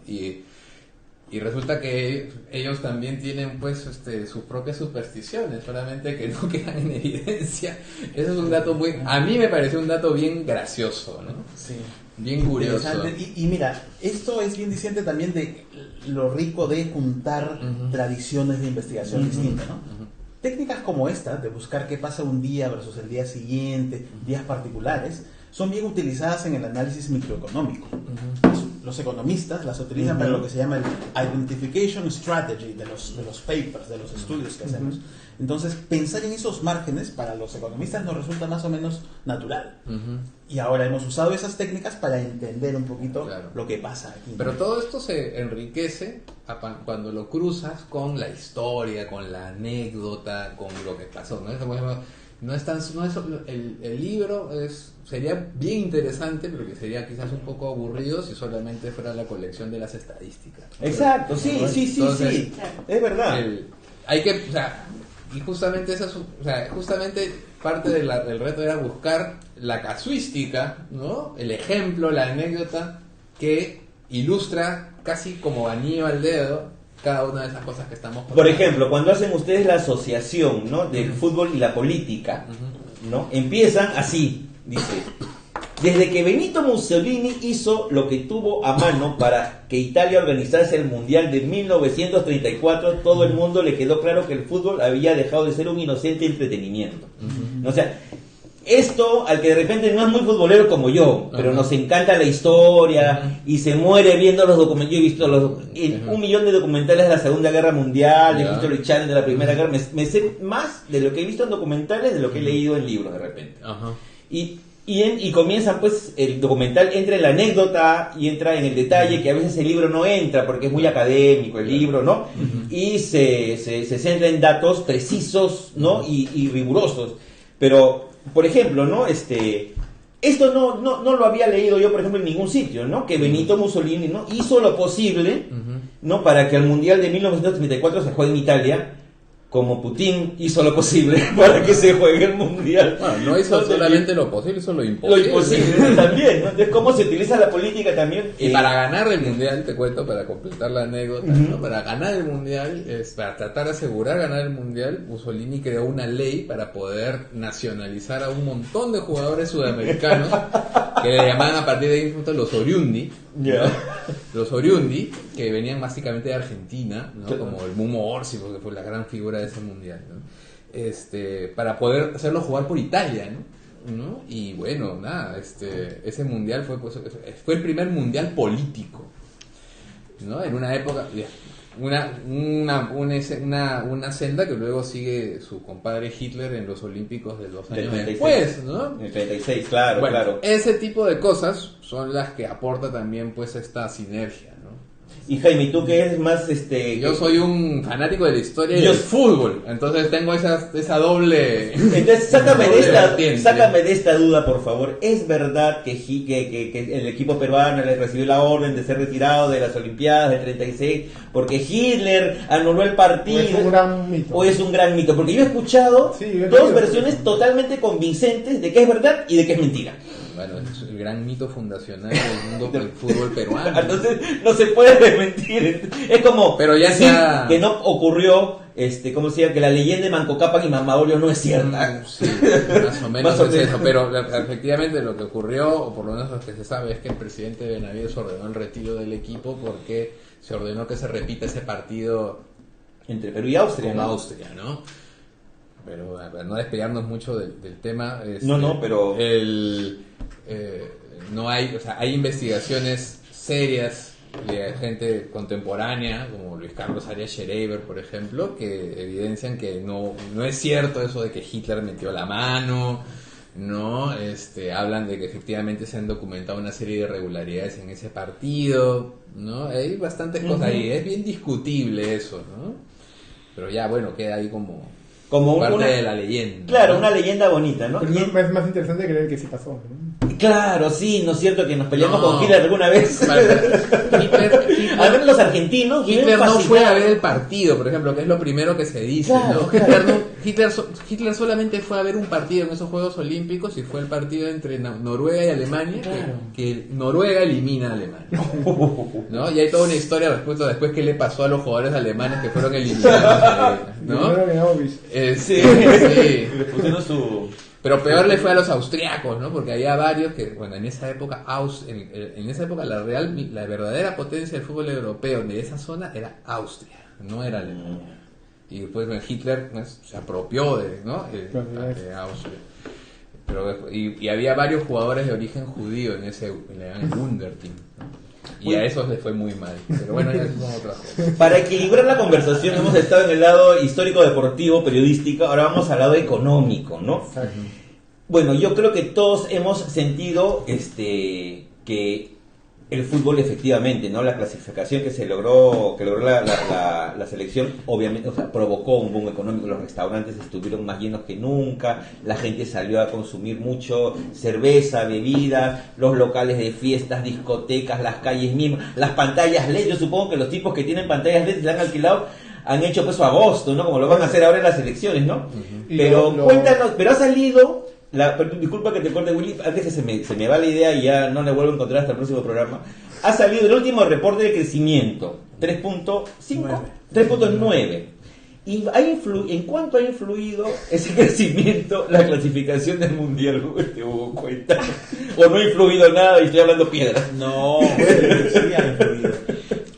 Y resulta que ellos también tienen pues sus propias supersticiones, solamente que no quedan en evidencia. Eso es un dato a mí me pareció un dato bien gracioso, ¿no? Sí. Bien curioso. Interesante. Y mira, esto es bien diciente también de lo rico de juntar Ujú. tradiciones de investigación Ujú. distintas, ¿no? Ujú. Técnicas como esta, de buscar qué pasa un día versus el día siguiente, días particulares, son bien utilizadas en el análisis microeconómico. Los economistas las utilizan para lo que se llama el Identification Strategy de los papers, de los estudios que hacemos. Entonces, pensar en esos márgenes para los economistas nos resulta más o menos natural. Ujú. Y ahora hemos usado esas técnicas para entender un poquito Claro. lo que pasa aquí. Pero todo esto se enriquece cuando lo cruzas con la historia, con la anécdota, con lo que pasó, ¿no? El libro sería bien interesante, pero que sería quizás un poco aburrido si solamente fuera la colección de las estadísticas, ¿no? Exacto, sí. Entonces, Es verdad. Y justamente justamente parte del reto era buscar la casuística, ¿no? El ejemplo, la anécdota que ilustra casi como anillo al dedo cada una de esas cosas que estamos Por ejemplo, cuando hacen ustedes la asociación, ¿no?, del fútbol y la política, ¿no?, empiezan así, dice: desde que Benito Mussolini hizo lo que tuvo a mano para que Italia organizase el Mundial de 1934, todo el mundo le quedó claro que el fútbol había dejado de ser un inocente entretenimiento. O sea, esto, al que de repente no es muy futbolero como yo, pero nos encanta la historia y se muere viendo los documentales. Yo he visto 1.000.000 de documentales de la Segunda Guerra Mundial, de History Channel de la Primera Guerra. Me sé más de lo que he visto en documentales de lo que he leído en libros de repente. Y comienzan, pues, el documental entra en la anécdota y entra en el detalle, que a veces el libro no entra porque es muy académico el libro, ¿no? Y se centra en datos precisos, ¿no? Y rigurosos. Pero, por ejemplo, ¿no? Esto no lo había leído yo, por ejemplo, en ningún sitio, ¿no? Que Benito Mussolini, ¿no?, hizo lo posible, ¿no?, para que el Mundial de 1934 se juegue en Italia, como Putin hizo lo posible para que se juegue el Mundial. Bueno, no hizo solamente lo posible, hizo lo imposible. Lo imposible también, ¿no? Entonces, cómo se utiliza la política también. Y para ganar el Mundial, te cuento, para completar la anécdota, ¿no?, para ganar el Mundial, para tratar de asegurar ganar el Mundial, Mussolini creó una ley para poder nacionalizar a un montón de jugadores sudamericanos que le llamaban a partir de ahí los Oriundi, ¿no? Los Oriundi, que venían básicamente de Argentina, ¿no?, como el Mumo Orsi, porque fue la gran figura de ese Mundial, ¿no? Para poder hacerlo jugar por Italia, ¿no? Y bueno, nada, ese Mundial fue el primer Mundial político, ¿no? En una época, una senda que luego sigue su compadre Hitler en los Olímpicos de los años después, ¿no? En el 36, claro, bueno, claro. Ese tipo de cosas son las que aporta también, pues, esta sinergia, ¿no? Y Jaime, ¿tú qué eres más Yo soy un fanático de la historia y del fútbol, entonces tengo esa doble. Entonces sácame de esta duda, por favor. ¿Es verdad que el equipo peruano le recibió la orden de ser retirado de las Olimpiadas del 36 porque Hitler anuló el partido? ¿O es un gran mito? ¿O es un gran mito? Porque yo he escuchado dos versiones totalmente convincentes de que es verdad y de que es mentira. Bueno, es el gran mito fundacional del mundo del fútbol peruano. Entonces no se puede desmentir. Es como pero ya decir sea que no ocurrió, ¿cómo se llama? Que la leyenda de Manco Cápac y Mamaolio no es cierta. Sí, más o menos es eso. Pero efectivamente lo que ocurrió, o por lo menos lo que se sabe, es que el presidente Benavides ordenó el retiro del equipo porque se ordenó que se repita ese partido entre Perú y Austria, con ¿no? Austria, ¿no? Pero para no despegarnos mucho del tema, pero no hay, o sea, hay investigaciones serias de gente contemporánea como Luis Carlos Arias Schreiber, por ejemplo, que evidencian que no es cierto eso de que Hitler metió la mano, ¿no? Hablan de que efectivamente se han documentado una serie de irregularidades en ese partido, ¿no? Hay bastantes cosas ahí, es bien discutible eso, ¿no? Pero ya, bueno, queda ahí como parte de la leyenda. Claro, ¿no? Una leyenda bonita, ¿no? Pero es más interesante creer que sí pasó, ¿no? Claro, sí, ¿no es cierto que nos peleamos con Hitler alguna vez? Hitler, al menos los argentinos. Hitler no fue a ver el partido, por ejemplo, que es lo primero que se dice, claro, ¿no? Claro. Hitler solamente fue a ver un partido en esos Juegos Olímpicos y fue el partido entre Noruega y Alemania, que Noruega elimina a Alemania, ¿no? Y hay toda una historia respecto a después qué le pasó a los jugadores alemanes que fueron eliminados, ¿no? Sí. Le pusieron su... Pero peor le fue a los austriacos, ¿no? Porque había varios que, bueno, en esa época la verdadera potencia del fútbol europeo de esa zona era Austria, no era Alemania. Y después Hitler, pues, se apropió de Austria. Pero, y había varios jugadores de origen judío en el Wunderteam, ¿no? Y a esos les fue muy mal. Pero bueno, ya son otras cosas. Para equilibrar la conversación hemos estado en el lado histórico, deportivo, periodístico. Ahora vamos al lado económico, ¿no? Bueno, yo creo que todos hemos sentido que el fútbol efectivamente, ¿no? La clasificación que logró la selección, obviamente, o sea, provocó un boom económico. Los restaurantes estuvieron más llenos que nunca, la gente salió a consumir mucho cerveza, bebidas, los locales de fiestas, discotecas, las calles mismas, las pantallas LED. Yo supongo que los tipos que tienen pantallas LED se han alquilado, han hecho pues su agosto, ¿no? Como lo van a hacer ahora en las elecciones, ¿no? Pero cuéntanos, pero ha salido disculpa que te corte, Willy, antes que se me va la idea y ya no le vuelvo a encontrar hasta el próximo programa. Ha salido el último reporte de crecimiento, 3.5, 3.9. ¿Y en cuánto ha influido ese crecimiento la clasificación del Mundial? ¿Te hubo cuenta? ¿O no ha influido nada y estoy hablando piedra? No, sí ha influido.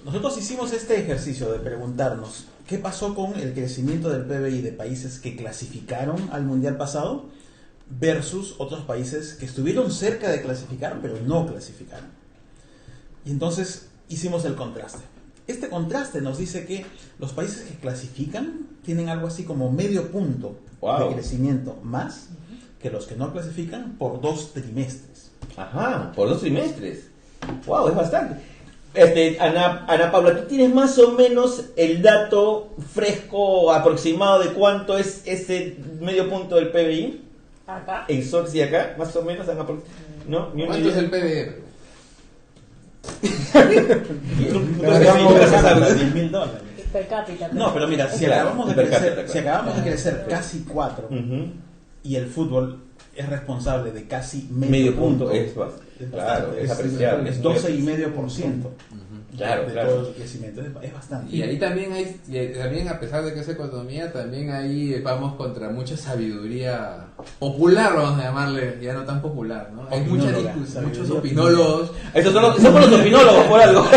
Nosotros hicimos este ejercicio de preguntarnos qué pasó con el crecimiento del PBI de países que clasificaron al Mundial pasado versus otros países que estuvieron cerca de clasificar pero no clasificaron. Y entonces hicimos el contraste. Este contraste nos dice que los países que clasifican tienen algo así como medio punto de crecimiento más que los que no clasifican por 2 trimestres. Ajá, por 2 trimestres. Wow, es bastante. Ana Paula, ¿tú tienes más o menos el dato fresco aproximado de cuánto es ese medio punto del PBI? Acá. En Sox y acá, más o menos. ¿No? ¿Cuánto es el PBR? $10,000. Per cápita. No, pero mira, si Claro, acabamos de per crecer, cápita, si claro. acabamos de crecer casi 4 y el fútbol es responsable de casi medio punto, es claro, es apreciable. es 12,5%. Claro, de claro. todo el crecimiento, es bastante. Y ahí también también a pesar de que es economía, también ahí vamos contra mucha sabiduría popular, vamos a llamarle, ya no tan popular, ¿no? Hay mucha Opinóloga, discusión, muchos sabiduría opinólogos. Somos los opinólogos por algo.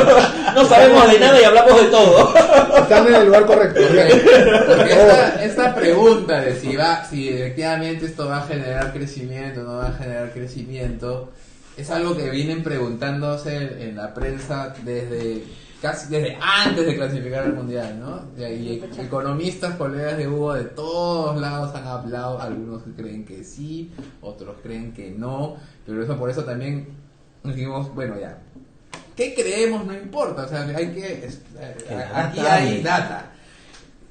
No sabemos de nada y hablamos de todo. Están en el lugar correcto. Porque esta pregunta de si efectivamente esto va a generar crecimiento o no va a generar crecimiento, es algo que vienen preguntándose en la prensa desde antes de clasificar al mundial, ¿no? Y economistas, colegas de Hugo de todos lados han hablado, algunos creen que sí, otros creen que no, pero por eso también dijimos, bueno, ya, ¿qué creemos? No importa, o sea, hay que aquí hay data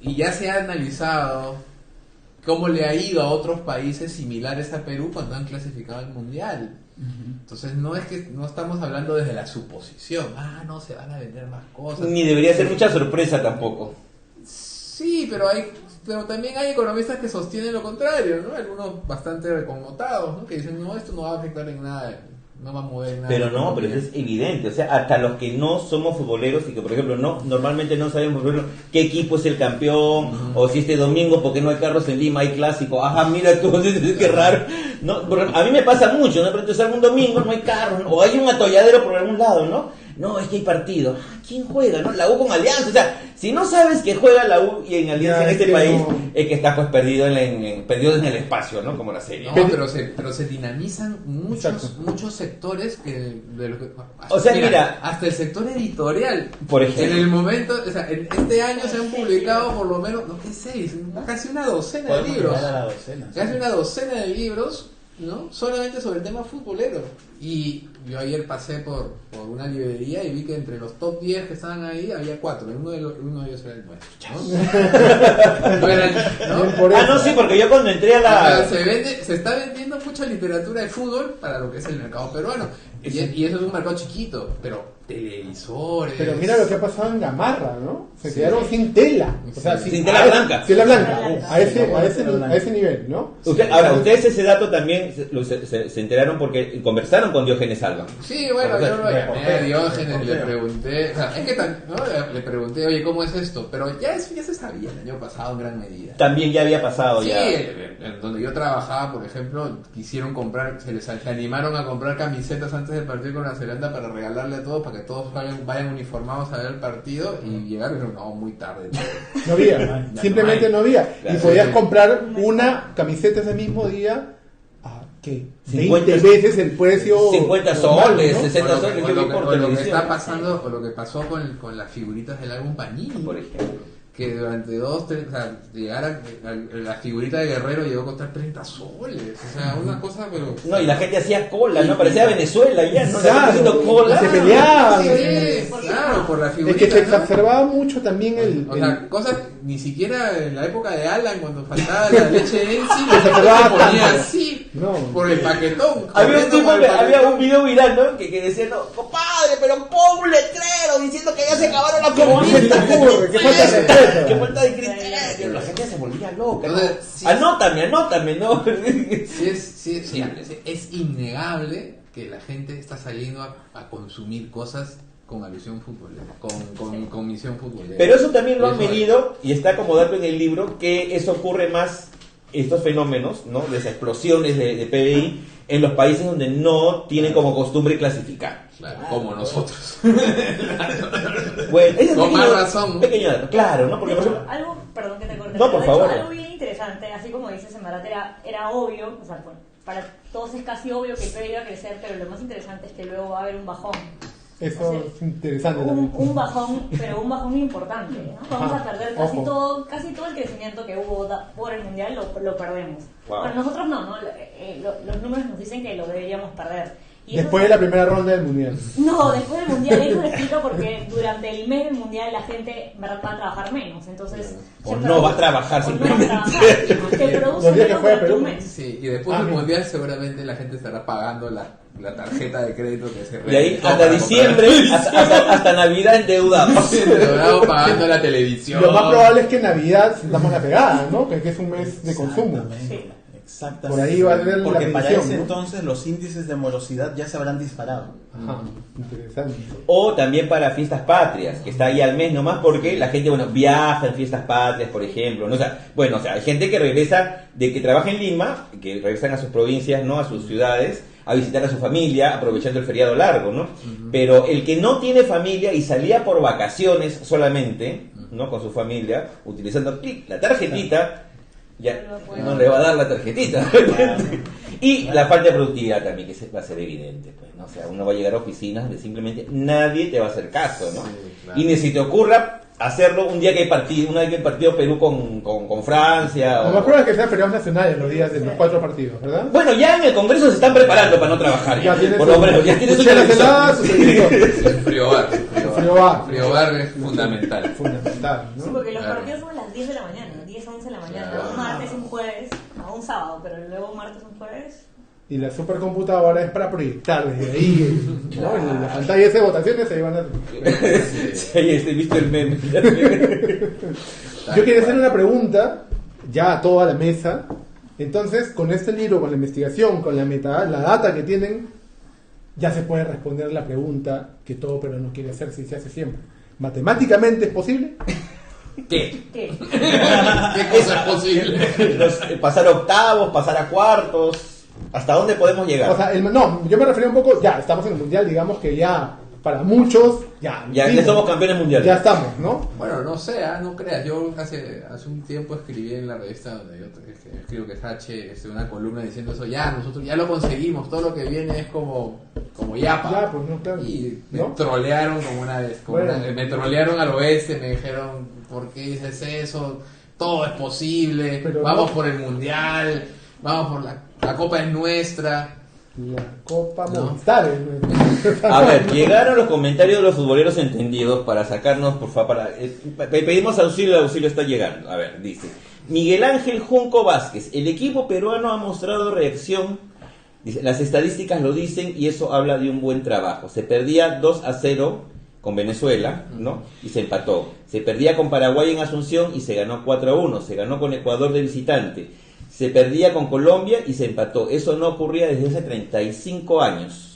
y ya se ha analizado cómo le ha ido a otros países similares a Perú cuando han clasificado al mundial. Entonces no es que no estamos hablando desde la suposición, no se van a vender más cosas. Ni debería ser mucha sorpresa tampoco. Sí, pero también hay economistas que sostienen lo contrario, ¿no? Algunos bastante connotados, ¿no? Que dicen, no, esto no va a afectar en nada, no va a mover nada. Pero no, pero eso es evidente, o sea, hasta los que no somos futboleros y que por ejemplo normalmente no sabemos por ejemplo, qué equipo es el campeón, o si este domingo porque no hay carros en Lima hay clásico, mira tú, qué raro. No, a mí me pasa mucho, ¿no? Pero entonces algún domingo no hay carros, o hay un atolladero por algún lado, ¿no? No, es que hay partido. ¿Quién juega, no? La U con Alianza, o sea, si no sabes que juega la U y en Alianza en este país, es que estás pues perdido perdido en el espacio, ¿no? Como la serie. No, pero se dinamizan muchos sectores o sea, mira, hasta el sector editorial. Por ejemplo. En el momento, o sea, en este año se han publicado por lo menos, no sé, 6, casi una docena de libros. Casi una docena de libros, ¿no? Solamente sobre el tema futbolero. Y yo ayer pasé por una librería y vi que entre los top 10 que estaban ahí había 4. Uno de ellos era el nuestro, ¿no? No era ¿no? No, sí, porque yo cuando entré a la... Se está vendiendo mucha literatura de fútbol para lo que es el mercado peruano. Y eso es un mercado chiquito, pero televisores... Pero mira lo que ha pasado en Gamarra, ¿no? Se quedaron sin tela. O sea, sin tela blanca. Tela blanca. A ese nivel, ¿no? Ustedes ese dato también se enteraron porque conversaron con Diógenes Alba. Sí, bueno, yo lo llamé a Diógenes, le pregunté, o sea, es que le pregunté, oye, ¿cómo es esto? Pero ya se sabía el año pasado en gran medida. También ya había pasado. Sí, ya. donde yo trabajaba, por ejemplo, quisieron comprar, se animaron a comprar camisetas antes del partido con Nueva Zelanda para regalarle a todos, para que todos vayan uniformados a ver el partido, y llegaron y dijeron, no, muy tarde. No había, simplemente no había. Y podías comprar una camiseta ese mismo día. ¿Qué? 20 veces el precio 50 normal, soles, ¿no? 60 soles, o lo que está pasando, o lo que pasó con las figuritas del álbum Panini, por ejemplo, que durante 2-3, o sea, la figurita de Guerrero llegó a costar 30 soles, o sea, una cosa, pero... No, y la gente hacía cola, ¿no? Parecía Venezuela ya, ¿no? Claro, haciendo cola. se peleaban. Sí, claro, por la Es figurita, que se ¿no? exacerbaba mucho también O sea, cosas, ni siquiera en la época de Alan, cuando faltaba la leche Enzi, la gente exacerbaba se ponía tanto. así. No. Por el paquetón. Había un corriendo tipo por el que, paquetón. había un video viral, ¿no? Que decía, no, compadre, pero pon un letrero diciendo que ya se acabaron las ¿Cómo se te comunistas. ocurre? ¿Qué falta de respeto? Qué falta de criterio. La gente se volvía loca. ¿no? Entonces, sí. Anótame, ¿no? Es innegable que la gente está saliendo a consumir cosas con alusión futbolera, con misión futbolera. Pero eso también lo han Eso es. medido, y está como dato en el libro, que eso ocurre más, estos fenómenos, ¿no? De esas explosiones de PBI, en los países donde no tienen como costumbre clasificar. Claro, como nosotros. Bueno, ese es Con pequeño- más razón. Pequeño dato, claro, ¿no? Porque, por Pero ejemplo, algo, perdón que te corte. No, pero por de hecho, favor. algo bien interesante, así como dices en verdad era obvio, o sea, bueno, para todos es casi obvio que el PIB iba a crecer, pero lo más interesante es que luego va a haber un bajón. Eso O sea, es interesante un también. bajón, pero un bajón importante, ¿no? Vamos Ajá, a perder ojo. casi todo el crecimiento que hubo por el mundial lo perdemos. Wow. Bueno, nosotros no, los números nos dicen que lo deberíamos perder. Y eso Después de la primera ronda del mundial. no, después del mundial, eso lo explico porque durante el mes del mundial la gente en verdad va a trabajar menos, entonces... O se no va a trabajar o no simplemente. va a trabajar, se produce Los días que menos juega durante Perú. un mes. Sí, y después del mira. mundial seguramente la gente estará pagando la tarjeta de crédito que se de ahí reventó hasta para diciembre, hasta Navidad endeudados. comprar. Pagando la televisión. Lo más probable es que en Navidad sintamos la pegada, ¿no? Que es un mes de consumo. Exactamente. Exactamente. Por ahí va a haber la Porque para medición, ese ¿no? entonces los índices de morosidad ya se habrán disparado. Ajá, interesante. O también para fiestas patrias, que está ahí al mes nomás porque la gente, bueno, viaja en fiestas patrias, por ejemplo, ¿no? O sea, bueno, o sea, hay gente que regresa, de que trabaja en Lima, que regresan a sus provincias, ¿no? A sus ciudades, a visitar a su familia, aprovechando el feriado largo, ¿no? Pero el que no tiene familia y salía por vacaciones solamente, ¿no? Con su familia, utilizando clic, la tarjetita, ya no le va a dar la tarjetita. Y la falta de productividad también, que va a ser evidente, pues, ¿no? O sea, uno va a llegar a oficinas donde simplemente nadie te va a hacer caso, ¿no? Sí, claro. Y ni si te ocurra hacerlo un día que hay partido, una vez que hay partido Perú con Francia. Lo más probable es que sean feriados nacionales los días de los 4 partidos, ¿verdad? Bueno, ya en el Congreso se están preparando para no trabajar. Ya tienen Por lo menos, ya tienen su televisor. su televisor. Friobar. Friobar. Friobar es fundamental. Fundamental, Sí, ¿no? porque los Claro. partidos son a las 10 de la mañana, 10, 11 de la mañana, Claro. un martes, un jueves, no, un sábado, pero luego un martes, un jueves. Y la supercomputadora es para proyectar desde ahí, ¿no? En la pantalla de votaciones se van a... Sí, he visto el meme. Yo quería hacer una pregunta ya a toda la mesa. Entonces, con este libro, con la investigación, con la data que tienen, ya se puede responder la pregunta que todo peruano quiere hacer si se hace siempre. ¿Matemáticamente es posible? ¿Qué? ¿Qué? ¿Qué cosa es posible? Pasar a octavos, pasar a cuartos. ¿Hasta dónde podemos llegar? O sea, no, yo me refería un poco, ya estamos en el mundial, digamos que ya, para muchos, ya. ya hicimos. somos campeones mundiales. Ya estamos, ¿no? Bueno, no sé, no creas. Yo hace un tiempo escribí en la revista donde yo escribo que es H, una columna diciendo eso. Ya, nosotros ya lo conseguimos. Todo lo que viene es como yapa. Ya, pues no, claro. Y me ¿No? trolearon como una vez. Bueno. Me trolearon al oeste. Me dijeron, ¿por qué dices eso? Todo es posible. Pero vamos no. por el mundial. Vamos por la copa es nuestra. La Copa No. Movistar. A ver, llegaron los comentarios de los futboleros entendidos para sacarnos, por favor, pedimos auxilio, el auxilio está llegando. A ver, dice Miguel Ángel Junco Vázquez, el equipo peruano ha mostrado reacción, dice, las estadísticas lo dicen y eso habla de un buen trabajo. Se perdía 2-0 con Venezuela, ¿no? Y se empató. Se perdía con Paraguay en Asunción y se ganó 4-1. Se ganó con Ecuador de visitante. Se perdía con Colombia y se empató. Eso no ocurría desde hace 35 años.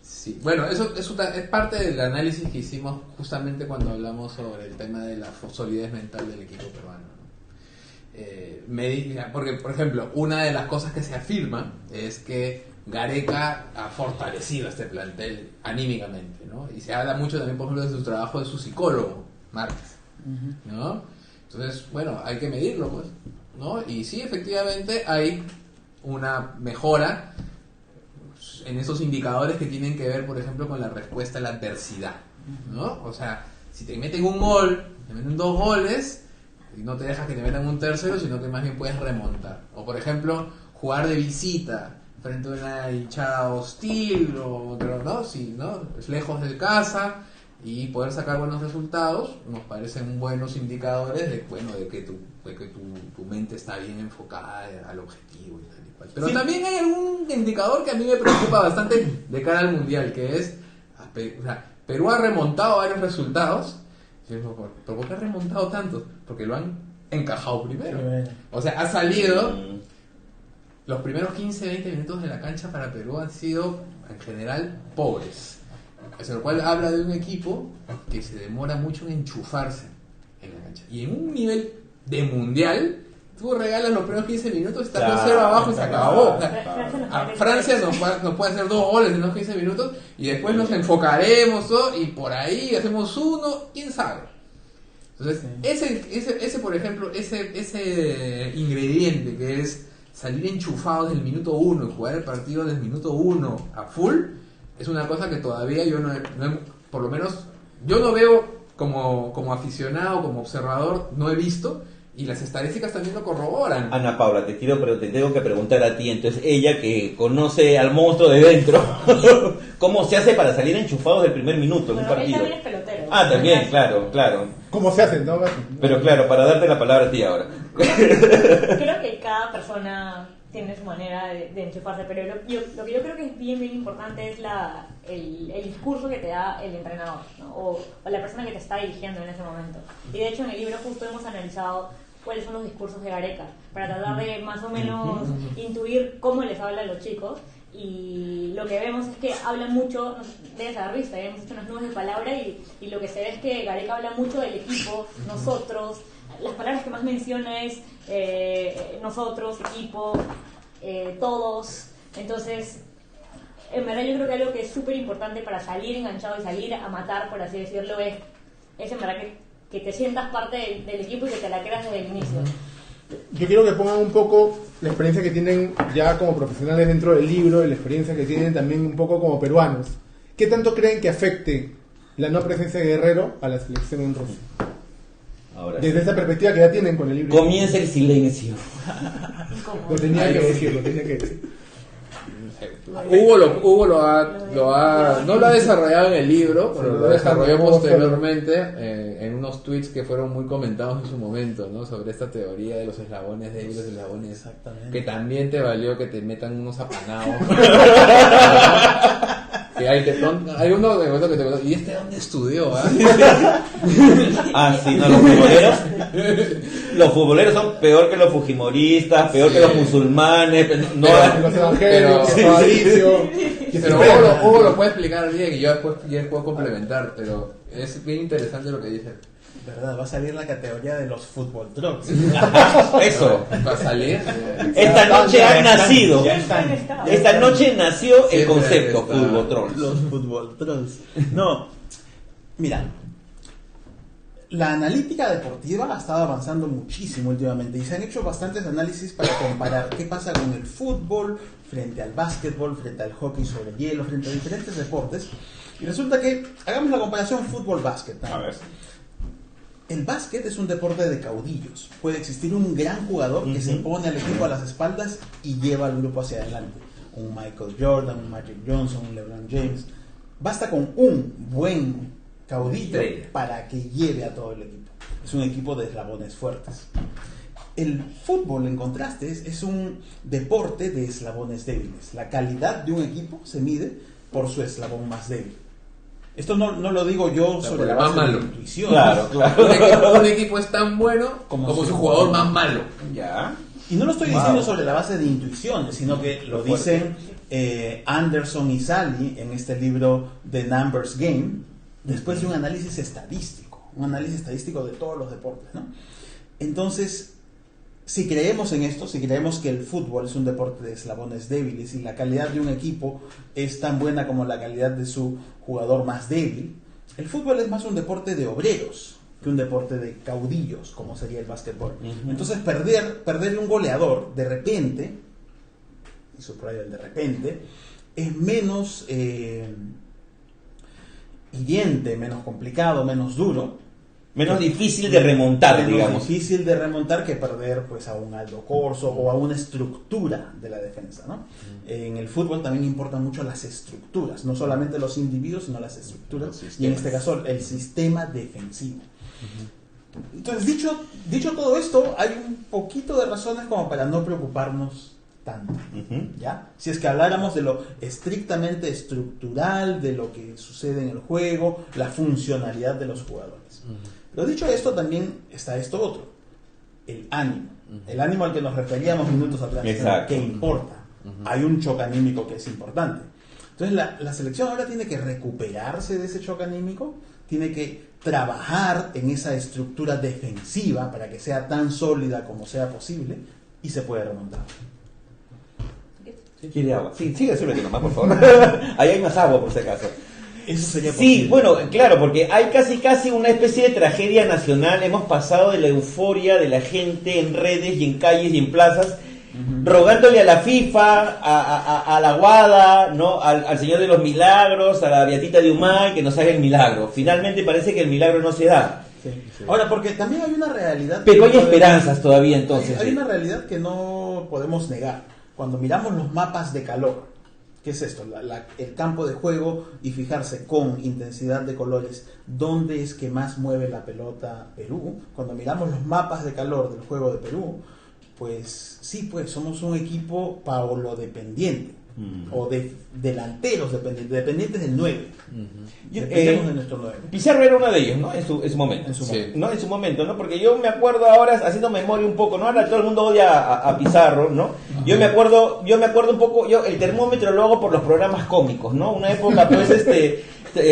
Sí, bueno, eso es parte del análisis que hicimos justamente cuando hablamos sobre el tema de la solidez mental del equipo peruano, ¿no? Porque, por ejemplo, una de las cosas que se afirma es que Gareca ha fortalecido este plantel anímicamente, ¿no? Y se habla mucho también, por ejemplo, de su trabajo de su psicólogo, Márquez, ¿no? Entonces, bueno, hay que medirlo, pues, ¿no? Y sí, efectivamente hay una mejora en esos indicadores que tienen que ver, por ejemplo, con la respuesta a la adversidad, ¿no? O sea, si te meten un gol, te meten 2 goles, y no te dejas que te metan un tercero, sino que más bien puedes remontar. O, por ejemplo, jugar de visita frente a una hinchada hostil, pero no, sí, ¿no? Es lejos de casa y poder sacar buenos resultados, nos parecen buenos indicadores de, bueno, de que tu de que tu mente está bien enfocada al objetivo y tal y cual. Pero Sí. también hay algún indicador que a mí me preocupa bastante de cara al Mundial, que es, o sea, Perú ha remontado varios resultados. Y yo digo, ¿pero por qué ha remontado tanto? Porque lo han encajado primero. O sea, ha salido... Los primeros 15-20 minutos de la cancha para Perú han sido, en general, pobres. Lo cual habla de un equipo que se demora mucho en enchufarse en la cancha. Y en un nivel de mundial, tú regalas los primeros 15 minutos, está con 0 abajo y se acabó. O sea, Francia nos puede hacer 2 goles en los 15 minutos y después nos enfocaremos todo, y por ahí hacemos uno, quién sabe. Entonces, ese por ejemplo, ese ingrediente que es salir enchufados del minuto 1 y jugar el partido del minuto 1 a full, es una cosa que todavía yo no he, por lo menos, yo no veo como aficionado, como observador, no he visto, y las estadísticas también lo corroboran. Ana Paula, te tengo que preguntar a ti, entonces ella que conoce al monstruo de dentro, ¿cómo se hace para salir enchufados del primer minuto en un Bueno, él partido? también es pelotero. Ah, también, claro. ¿Cómo se hace? ¿No? Pero claro, para darte la palabra a ti ahora. Creo que cada persona tiene su manera de enchufarse, pero lo que yo creo que es bien importante es el discurso que te da el entrenador, ¿no? o la persona que te está dirigiendo en ese momento. Y de hecho en el libro justo hemos analizado cuáles son los discursos de Gareca, para tratar de más o menos intuir cómo les habla a los chicos. Y lo que vemos es que habla mucho, debes haber visto, hemos hecho unas nubes de palabras y lo que se ve es que Gareca habla mucho del equipo, nosotros. Las palabras que más menciona es nosotros, equipo, todos. Entonces, en verdad yo creo que algo que es súper importante para salir enganchado y salir a matar, por así decirlo, es en verdad que te sientas parte del equipo y que te la creas desde el inicio. Yo quiero que pongan un poco la experiencia que tienen ya como profesionales dentro del libro y la experiencia que tienen también un poco como peruanos. ¿Qué tanto creen que afecte la no presencia de Guerrero a la selección en Rusia? Ahora Desde esa perspectiva que ya tienen con el libro. comienza el silencio. Lo tenía que decir. Hugo lo ha no lo ha desarrollado en el libro, pero lo desarrolló posteriormente en unos tweets que fueron muy comentados en su momento, ¿no? Sobre esta teoría de los eslabones débiles, los eslabones, Exactamente. que también te valió que te metan unos apanados. Que hay uno de que te ¿y este dónde estudió? Ah, sí, no, los futboleros son peor que los fujimoristas, peor que los musulmanes, no, Los evangelios, pero- Fabricio. Pero Hugo lo puede explicar bien y yo después puedo complementar, pero es bien interesante lo que dice. ¿Verdad? Va a salir la categoría de los fútbol trucks. eso. Va a salir. Esta noche han nacido. Ya están. Esta noche nació el Siempre concepto está. fútbol trolls. Los fútbol trolls. No, mira, la analítica deportiva ha estado avanzando muchísimo últimamente y se han hecho bastantes análisis para comparar qué pasa con el fútbol frente al básquetbol, frente al hockey sobre hielo, frente a diferentes deportes. Y resulta que, hagamos la comparación fútbol-básquet. A ver. El básquet es un deporte de caudillos. Puede existir un gran jugador que se pone al equipo a las espaldas y lleva al grupo hacia adelante. Un Michael Jordan, un Magic Johnson, un LeBron James. Basta con un buen caudillo Estrella. para que lleve a todo el equipo. Es un equipo de eslabones fuertes. El fútbol, en contraste, es un deporte de eslabones débiles. La calidad de un equipo se mide por su eslabón más débil. Esto no lo digo yo sobre la más base de malo. la intuición. Claro. Un equipo es tan bueno como su jugador más malo. Ya. Y no lo estoy diciendo sobre la base de intuiciones, sino que lo dicen Anderson y Sally en este libro The Numbers Game, después de un análisis estadístico de todos los deportes, ¿no? Entonces, si creemos en esto, si creemos que el fútbol es un deporte de eslabones débiles y la calidad de un equipo es tan buena como la calidad de su jugador más débil, el fútbol es más un deporte de obreros que un deporte de caudillos, como sería el básquetbol. Entonces, perder un goleador de repente, y subrayo el de repente, es menos hiriente, menos complicado, menos duro, Menos difícil de remontar, menos digamos. difícil de remontar que perder pues a un Aldo Corso o a una estructura de la defensa, ¿no? En el fútbol también importan mucho las estructuras, no solamente los individuos, sino las estructuras, y en este caso el sistema defensivo. Entonces, dicho todo esto, hay un poquito de razones como para no preocuparnos tanto, ¿ya? Si es que habláramos de lo estrictamente estructural, de lo que sucede en el juego, la funcionalidad de los jugadores. Pero dicho esto, también está esto otro, el ánimo. El ánimo al que nos referíamos minutos atrás. Exacto. ¿Qué importa? Hay un choque anímico que es importante. Entonces la selección ahora tiene que recuperarse de ese choque anímico, tiene que trabajar en esa estructura defensiva para que sea tan sólida como sea posible y se puede remontar. ¿Quiere agua? Sí, sigue sirviendo nomás, por favor. Ahí hay más agua, por si acaso. Eso sería Sí, posible. bueno, claro, porque hay casi una especie de tragedia nacional. Hemos pasado de la euforia de la gente en redes y en calles y en plazas, rogándole a la FIFA, a la Guada, ¿no? Al Señor de los Milagros, a la Beatita de Humay, que nos haga el milagro. Finalmente parece que el milagro no se da. Sí. Ahora, porque también hay una realidad... Pero hay que no esperanzas todavía entonces. Hay una realidad que no podemos negar. Cuando miramos los mapas de calor, ¿qué es esto? El campo de juego y fijarse con intensidad de colores dónde es que más mueve la pelota Perú. Cuando miramos los mapas de calor del juego de Perú, pues sí, pues somos un equipo paolo dependiente o de delanteros dependientes del 9. Dependemos de nuestro 9. Pizarro era uno de ellos, ¿no? En su momento. En su Sí. momento. ¿No? En su momento, ¿no? Porque yo me acuerdo ahora, haciendo memoria un poco, ¿no? Ahora todo el mundo odia a Pizarro, ¿no? Yo me acuerdo un poco, el termómetro lo hago por los programas cómicos, ¿no? Una época, pues,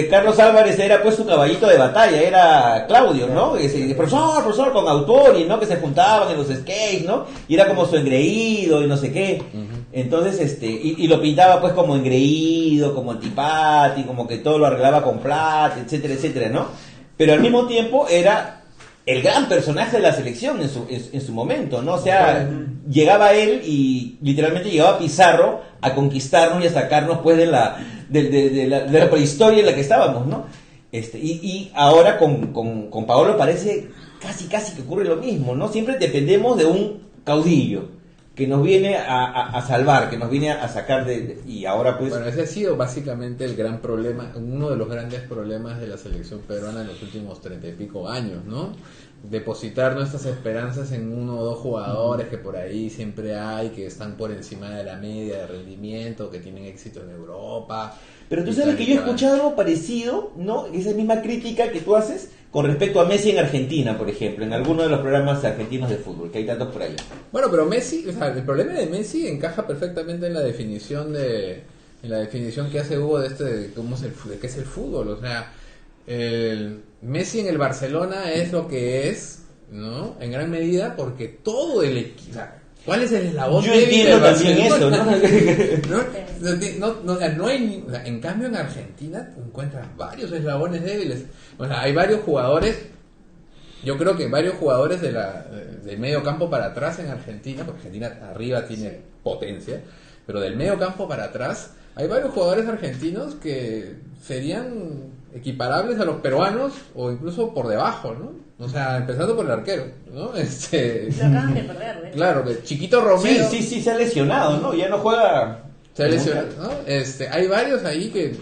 Carlos Álvarez era, pues, su caballito de batalla, era Claudio, ¿no? Profesor, con Autori, ¿no? Que se juntaban en los skates, ¿no? Y era como su engreído y no sé qué. Entonces, y lo pintaba, pues, como engreído, como antipático, como que todo lo arreglaba con plata, etcétera, etcétera, ¿no? Pero al mismo tiempo era el gran personaje de la selección en su momento, ¿no? O sea, llegaba él y literalmente llegaba Pizarro a conquistarnos y a sacarnos, pues, de la prehistoria en la que estábamos, ¿no? Y ahora con Paolo parece casi que ocurre lo mismo, ¿no? Siempre dependemos de un caudillo que nos viene a salvar, que nos viene a sacar y ahora pues... Bueno, ese ha sido básicamente el gran problema, uno de los grandes problemas de la selección peruana en los últimos 30 y pico años, ¿no? Depositar nuestras esperanzas en uno o dos jugadores que por ahí siempre hay, que están por encima de la media de rendimiento, que tienen éxito en Europa. Pero tú sabes que yo he escuchado algo parecido, ¿no? Esa misma crítica que tú haces con respecto a Messi en Argentina, por ejemplo, en alguno de los programas argentinos de fútbol, que hay tantos por allá. Bueno, pero Messi, o sea, el problema de Messi encaja perfectamente en la definición que hace Hugo de cómo es de qué es el fútbol. O sea, el Messi en el Barcelona es lo que es, ¿no? En gran medida porque todo el equipo... O sea, ¿cuál es el eslabón Yo débil entiendo del también Barcelona? eso, ¿no? No hay o sea, en cambio en Argentina encuentras varios eslabones débiles. O sea, hay varios jugadores, yo creo que varios jugadores del medio campo para atrás en Argentina, porque Argentina arriba tiene potencia, pero del medio campo para atrás hay varios jugadores argentinos que serían equiparables a los peruanos o incluso por debajo, ¿no? O sea, empezando por el arquero, ¿no? Lo acaban de perder, ¿eh? Claro, que Chiquito Romero Sí, se ha lesionado, ¿no? Ya no juega... se ha lesionado, ¿no? Hay varios ahí que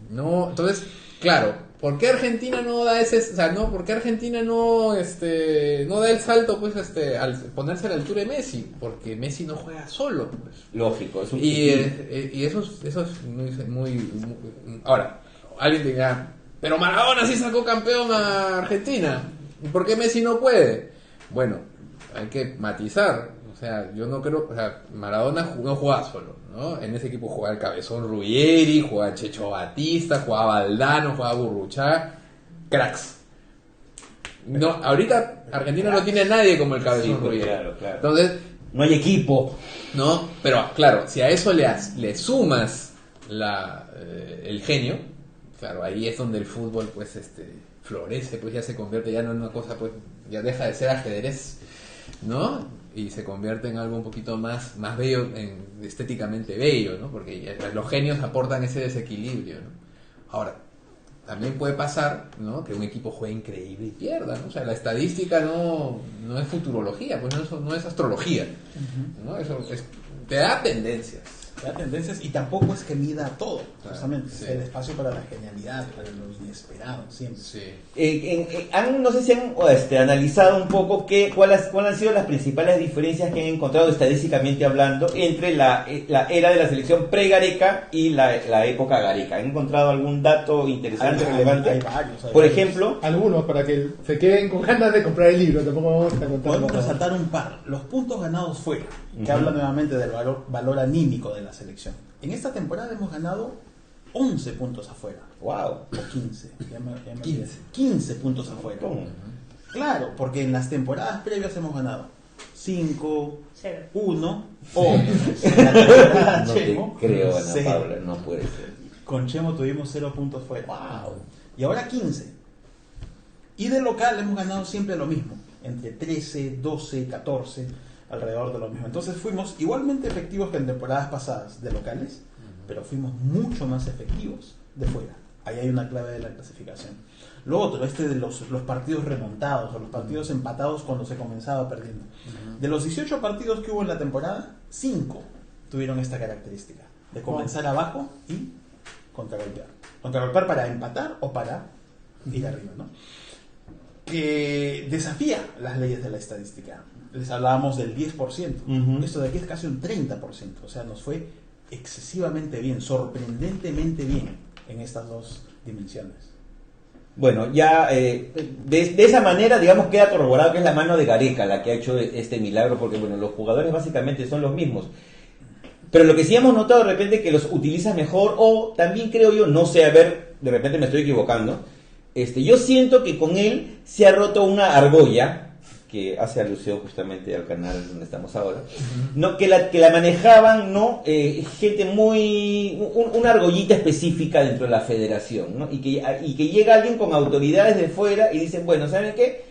no, entonces, claro, ¿por qué Argentina no da ¿por qué Argentina no da el salto, pues, al ponerse a la altura de Messi? Porque Messi no juega solo, pues. Lógico, es un... Y eso es muy ahora, alguien dirá, pero Maradona sí sacó campeón a Argentina, ¿por qué Messi no puede? Bueno, hay que matizar. O sea, yo no creo, o sea, Maradona no jugaba solo, ¿no? En ese equipo jugaba el Cabezón Ruggeri, jugaba Checho Batista, jugaba Valdano, jugaba Burruchaga, cracks. No, ahorita Argentina no tiene a nadie como el Cabezón Sí, Ruggeri. claro. Entonces, No hay equipo. ¿no? Pero claro, si a eso le sumas el genio, claro, ahí es donde el fútbol pues florece, pues ya se convierte ya no en una cosa, pues ya deja de ser ajedrez, ¿no? Y se convierte en algo un poquito más bello, estéticamente bello, ¿no? Porque los genios aportan ese desequilibrio, ¿no? Ahora, también puede pasar, ¿no? Que un equipo juegue increíble y pierda, ¿no? O sea, la estadística no es futurología, pues no es astrología, ¿no? Eso te da tendencias. da tendencias y tampoco es que mida todo, justamente. Sí. Es el espacio para la genialidad, para lo inesperado, siempre. Sí. No sé si han analizado un poco cuáles han sido las principales diferencias que han encontrado estadísticamente hablando entre la era de la selección pre-Gareca y la época Gareca. ¿Han encontrado algún dato interesante, relevante? Hay varios. Por ejemplo, Algunos para que se queden con ganas de comprar el libro, tampoco vamos a contar. Podemos resaltar un par. Los puntos ganados fuera, que habla nuevamente del valor anímico de la selección. En esta temporada hemos ganado 11 puntos afuera. wow. O 15. Ya me olvidé. 15. 15 puntos afuera. ¿Cómo? Claro, porque en las temporadas previas hemos ganado 5, Cero. 1 o en la temporada No Chemo, te creo, Ana cero. Paula, no puede ser. Con Chemo tuvimos 0 puntos fuera. Wow. Y ahora 15. Y de local hemos ganado siempre lo mismo, entre 13, 12, 14, alrededor de lo mismo. Entonces fuimos igualmente efectivos que en temporadas pasadas de locales, pero fuimos mucho más efectivos de fuera. Ahí hay una clave de la clasificación. Lo otro, de los partidos remontados o los partidos empatados cuando se comenzaba perdiendo. De los 18 partidos que hubo en la temporada, 5 tuvieron esta característica, de comenzar abajo y contragolpear. Contragolpear para empatar o para ir arriba, ¿no? Que desafía las leyes de la estadística. Les hablábamos del 10%. Ujú. Esto de aquí es casi un 30%. O sea, nos fue excesivamente bien, sorprendentemente bien en estas dos dimensiones. Bueno, ya de esa manera, digamos, queda corroborado que es la mano de Gareca la que ha hecho este milagro, porque bueno, los jugadores básicamente son los mismos. Pero lo que sí hemos notado de repente que los utiliza mejor, o también creo yo, no sé, a ver, de repente me estoy equivocando, yo siento que con él se ha roto una argolla, que hace alusión justamente al canal donde estamos ahora, no, que la manejaban, ¿no? Gente una argollita específica dentro de la federación, ¿no? Y que llega alguien con autoridades de fuera y dicen, bueno, ¿saben qué?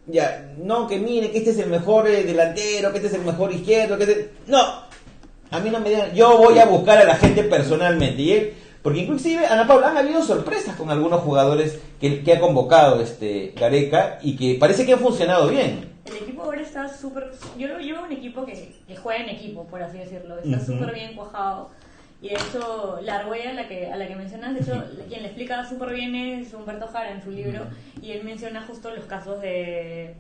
Ya, no, que mire, que este es el mejor delantero, que este es el mejor izquierdo, no, a mí no me digan, yo voy a buscar a la gente personalmente, y él, porque inclusive, Ana Paula, han habido sorpresas con algunos jugadores que ha convocado Gareca y que parece que han funcionado bien. El equipo ahora está súper... Yo lo llevo un equipo que juega en equipo, por así decirlo. Está súper bien cuajado. Y de hecho, la argolla a la que mencionas, de hecho, quien le explica súper bien es Humberto Jara en su libro. Y él menciona justo los casos de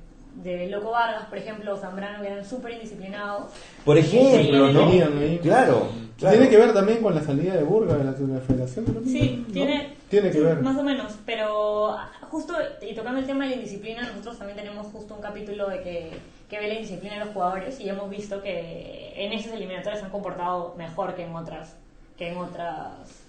Loco Vargas, por ejemplo, o Zambrano, que eran súper indisciplinados. Por ejemplo, ¿no? Tenían ahí. Claro. Tiene que ver también con la salida de Burga de la Federación. ¿No? Sí, ¿No? tiene que sí, ver. más o menos, pero justo, y tocando el tema de la indisciplina, nosotros también tenemos justo un capítulo de que ve la indisciplina de los jugadores y hemos visto que en esas eliminatorias se han comportado mejor que en otras eliminatorias.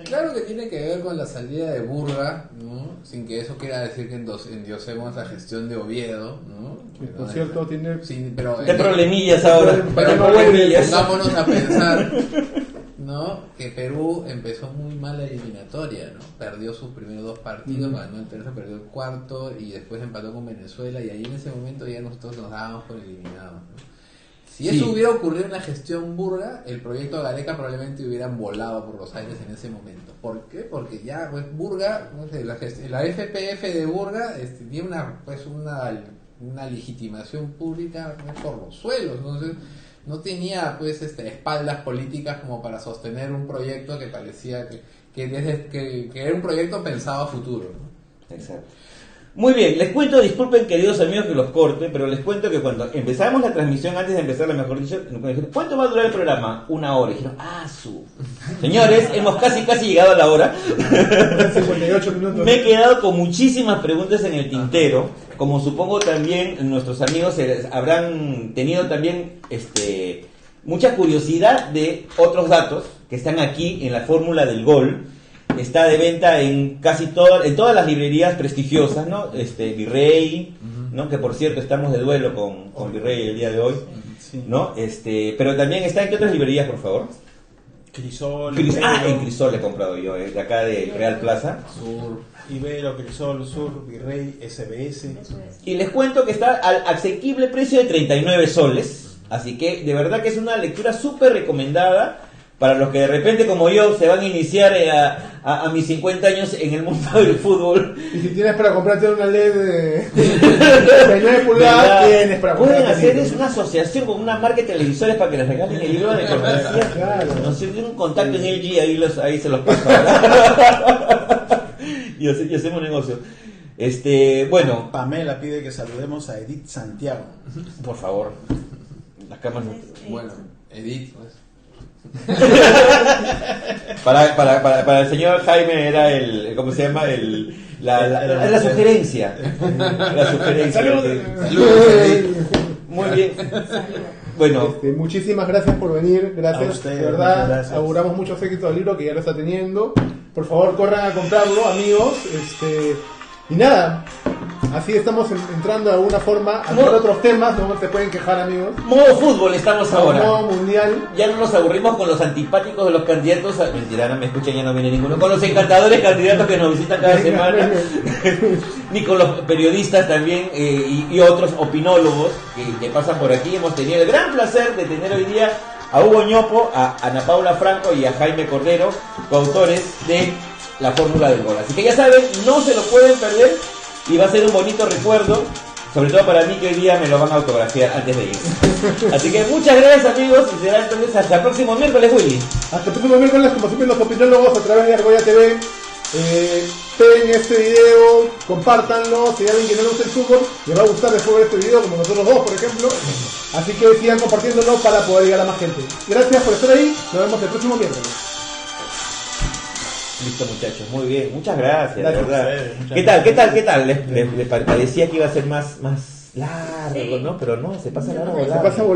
Claro que tiene que ver con la salida de Burga, ¿no? Sin que eso quiera decir que endiosemos la gestión de Oviedo, ¿no? Que, por cierto, tiene... Sí, pero De problemillas ahora. pero no vuelve. pongámonos a pensar, ¿no? Que Perú empezó muy mal la eliminatoria, ¿no? Perdió sus primeros 2 partidos, ganó el tercero, perdió el cuarto y después empató con Venezuela y ahí en ese momento ya nosotros nos dábamos por eliminados, ¿no? Si eso hubiera ocurrido en la gestión Burga, el proyecto Gareca probablemente hubieran volado por los aires en ese momento. ¿Por qué? Porque ya pues Burga, no sé, la FPF de Burga tiene una legitimación pública por los suelos, entonces no tenía pues espaldas políticas como para sostener un proyecto que parecía que era un proyecto pensado a futuro, ¿no? Exacto. Muy bien, les cuento, disculpen queridos amigos que los corte, pero les cuento que cuando empezamos la transmisión, antes de empezar, mejor dicho, ¿cuánto va a durar el programa? 1 hora. Y dijeron, señores, hemos casi llegado a la hora. 58 minutos. Me he quedado con muchísimas preguntas en el tintero, como supongo también nuestros amigos habrán tenido también mucha curiosidad de otros datos que están aquí en la fórmula del gol. Está de venta en casi todas las librerías prestigiosas, ¿no? Virrey, ¿no? Que por cierto estamos de duelo con Virrey el día de hoy, Sí. ¿no? Pero también está en qué otras librerías, por favor. Crisol, En Crisol he comprado yo, de acá de Real Plaza. Sur. Ibero, Crisol, Sur, Virrey, SBS. Eso es. Y les cuento que está al asequible precio de 39 soles, así que de verdad que es una lectura súper recomendada para los que de repente como yo se van a iniciar a mis 50 años en el mundo del fútbol. Y si tienes para comprarte una LED de 39 pulgadas, tienes para Pueden comprarte hacer libros. es una asociación con una marca de televisores para que les regalen el libro de cortesía. Claro. No sé, tiene un contacto en LG, ahí se los paso. ¿Verdad? y hacemos negocio. Bueno, Pamela pide que saludemos a Edith Santiago. por favor. Las cámaras. Bueno, Edith, pues. Para el señor Jaime era ¿cómo se llama? La sugerencia. La sugerencia. Saludos, Edith. Muy bien. Bueno, Muchísimas gracias por venir, gracias, A usted, de verdad, muchas gracias. auguramos muchos éxitos al libro que ya lo está teniendo. Por favor, corran a comprarlo, amigos. Y nada, así estamos entrando de alguna forma a tocar otros temas, no se pueden quejar, amigos. modo fútbol estamos ahora. Modo mundial. Ya no nos aburrimos con los antipáticos de los candidatos. Mentira, no me escuchan, ya no viene ninguno. Con los encantadores candidatos que nos visitan cada semana. Ni con los periodistas también y otros opinólogos que pasan por aquí. Hemos tenido el gran placer de tener hoy día a Hugo Ñopo, a Ana Paula Franco y a Jaime Cordero, coautores de La Fórmula del Gol. Así que ya saben, no se lo pueden perder y va a ser un bonito recuerdo, sobre todo para mí que hoy día me lo van a autografiar antes de ir. Así que muchas gracias, amigos, y será entonces hasta el próximo miércoles, Willy. Hasta el próximo miércoles, como siempre, los opinólogos a través de Argolla TV. Peguen este video, compártanlo. Si hay alguien que no le gusta el fútbol, les va a gustar después de este video, como nosotros dos, por ejemplo. Así que sigan compartiéndolo para poder llegar a más gente. Gracias por estar ahí. Nos vemos el próximo miércoles. Listo, muchachos, muy bien, muchas gracias, de Gracias. verdad. Muchas ¿Qué tal? Les parecía que iba a ser más largo, Sí. ¿no? Pero no, se pasa largo. Se pasa volando.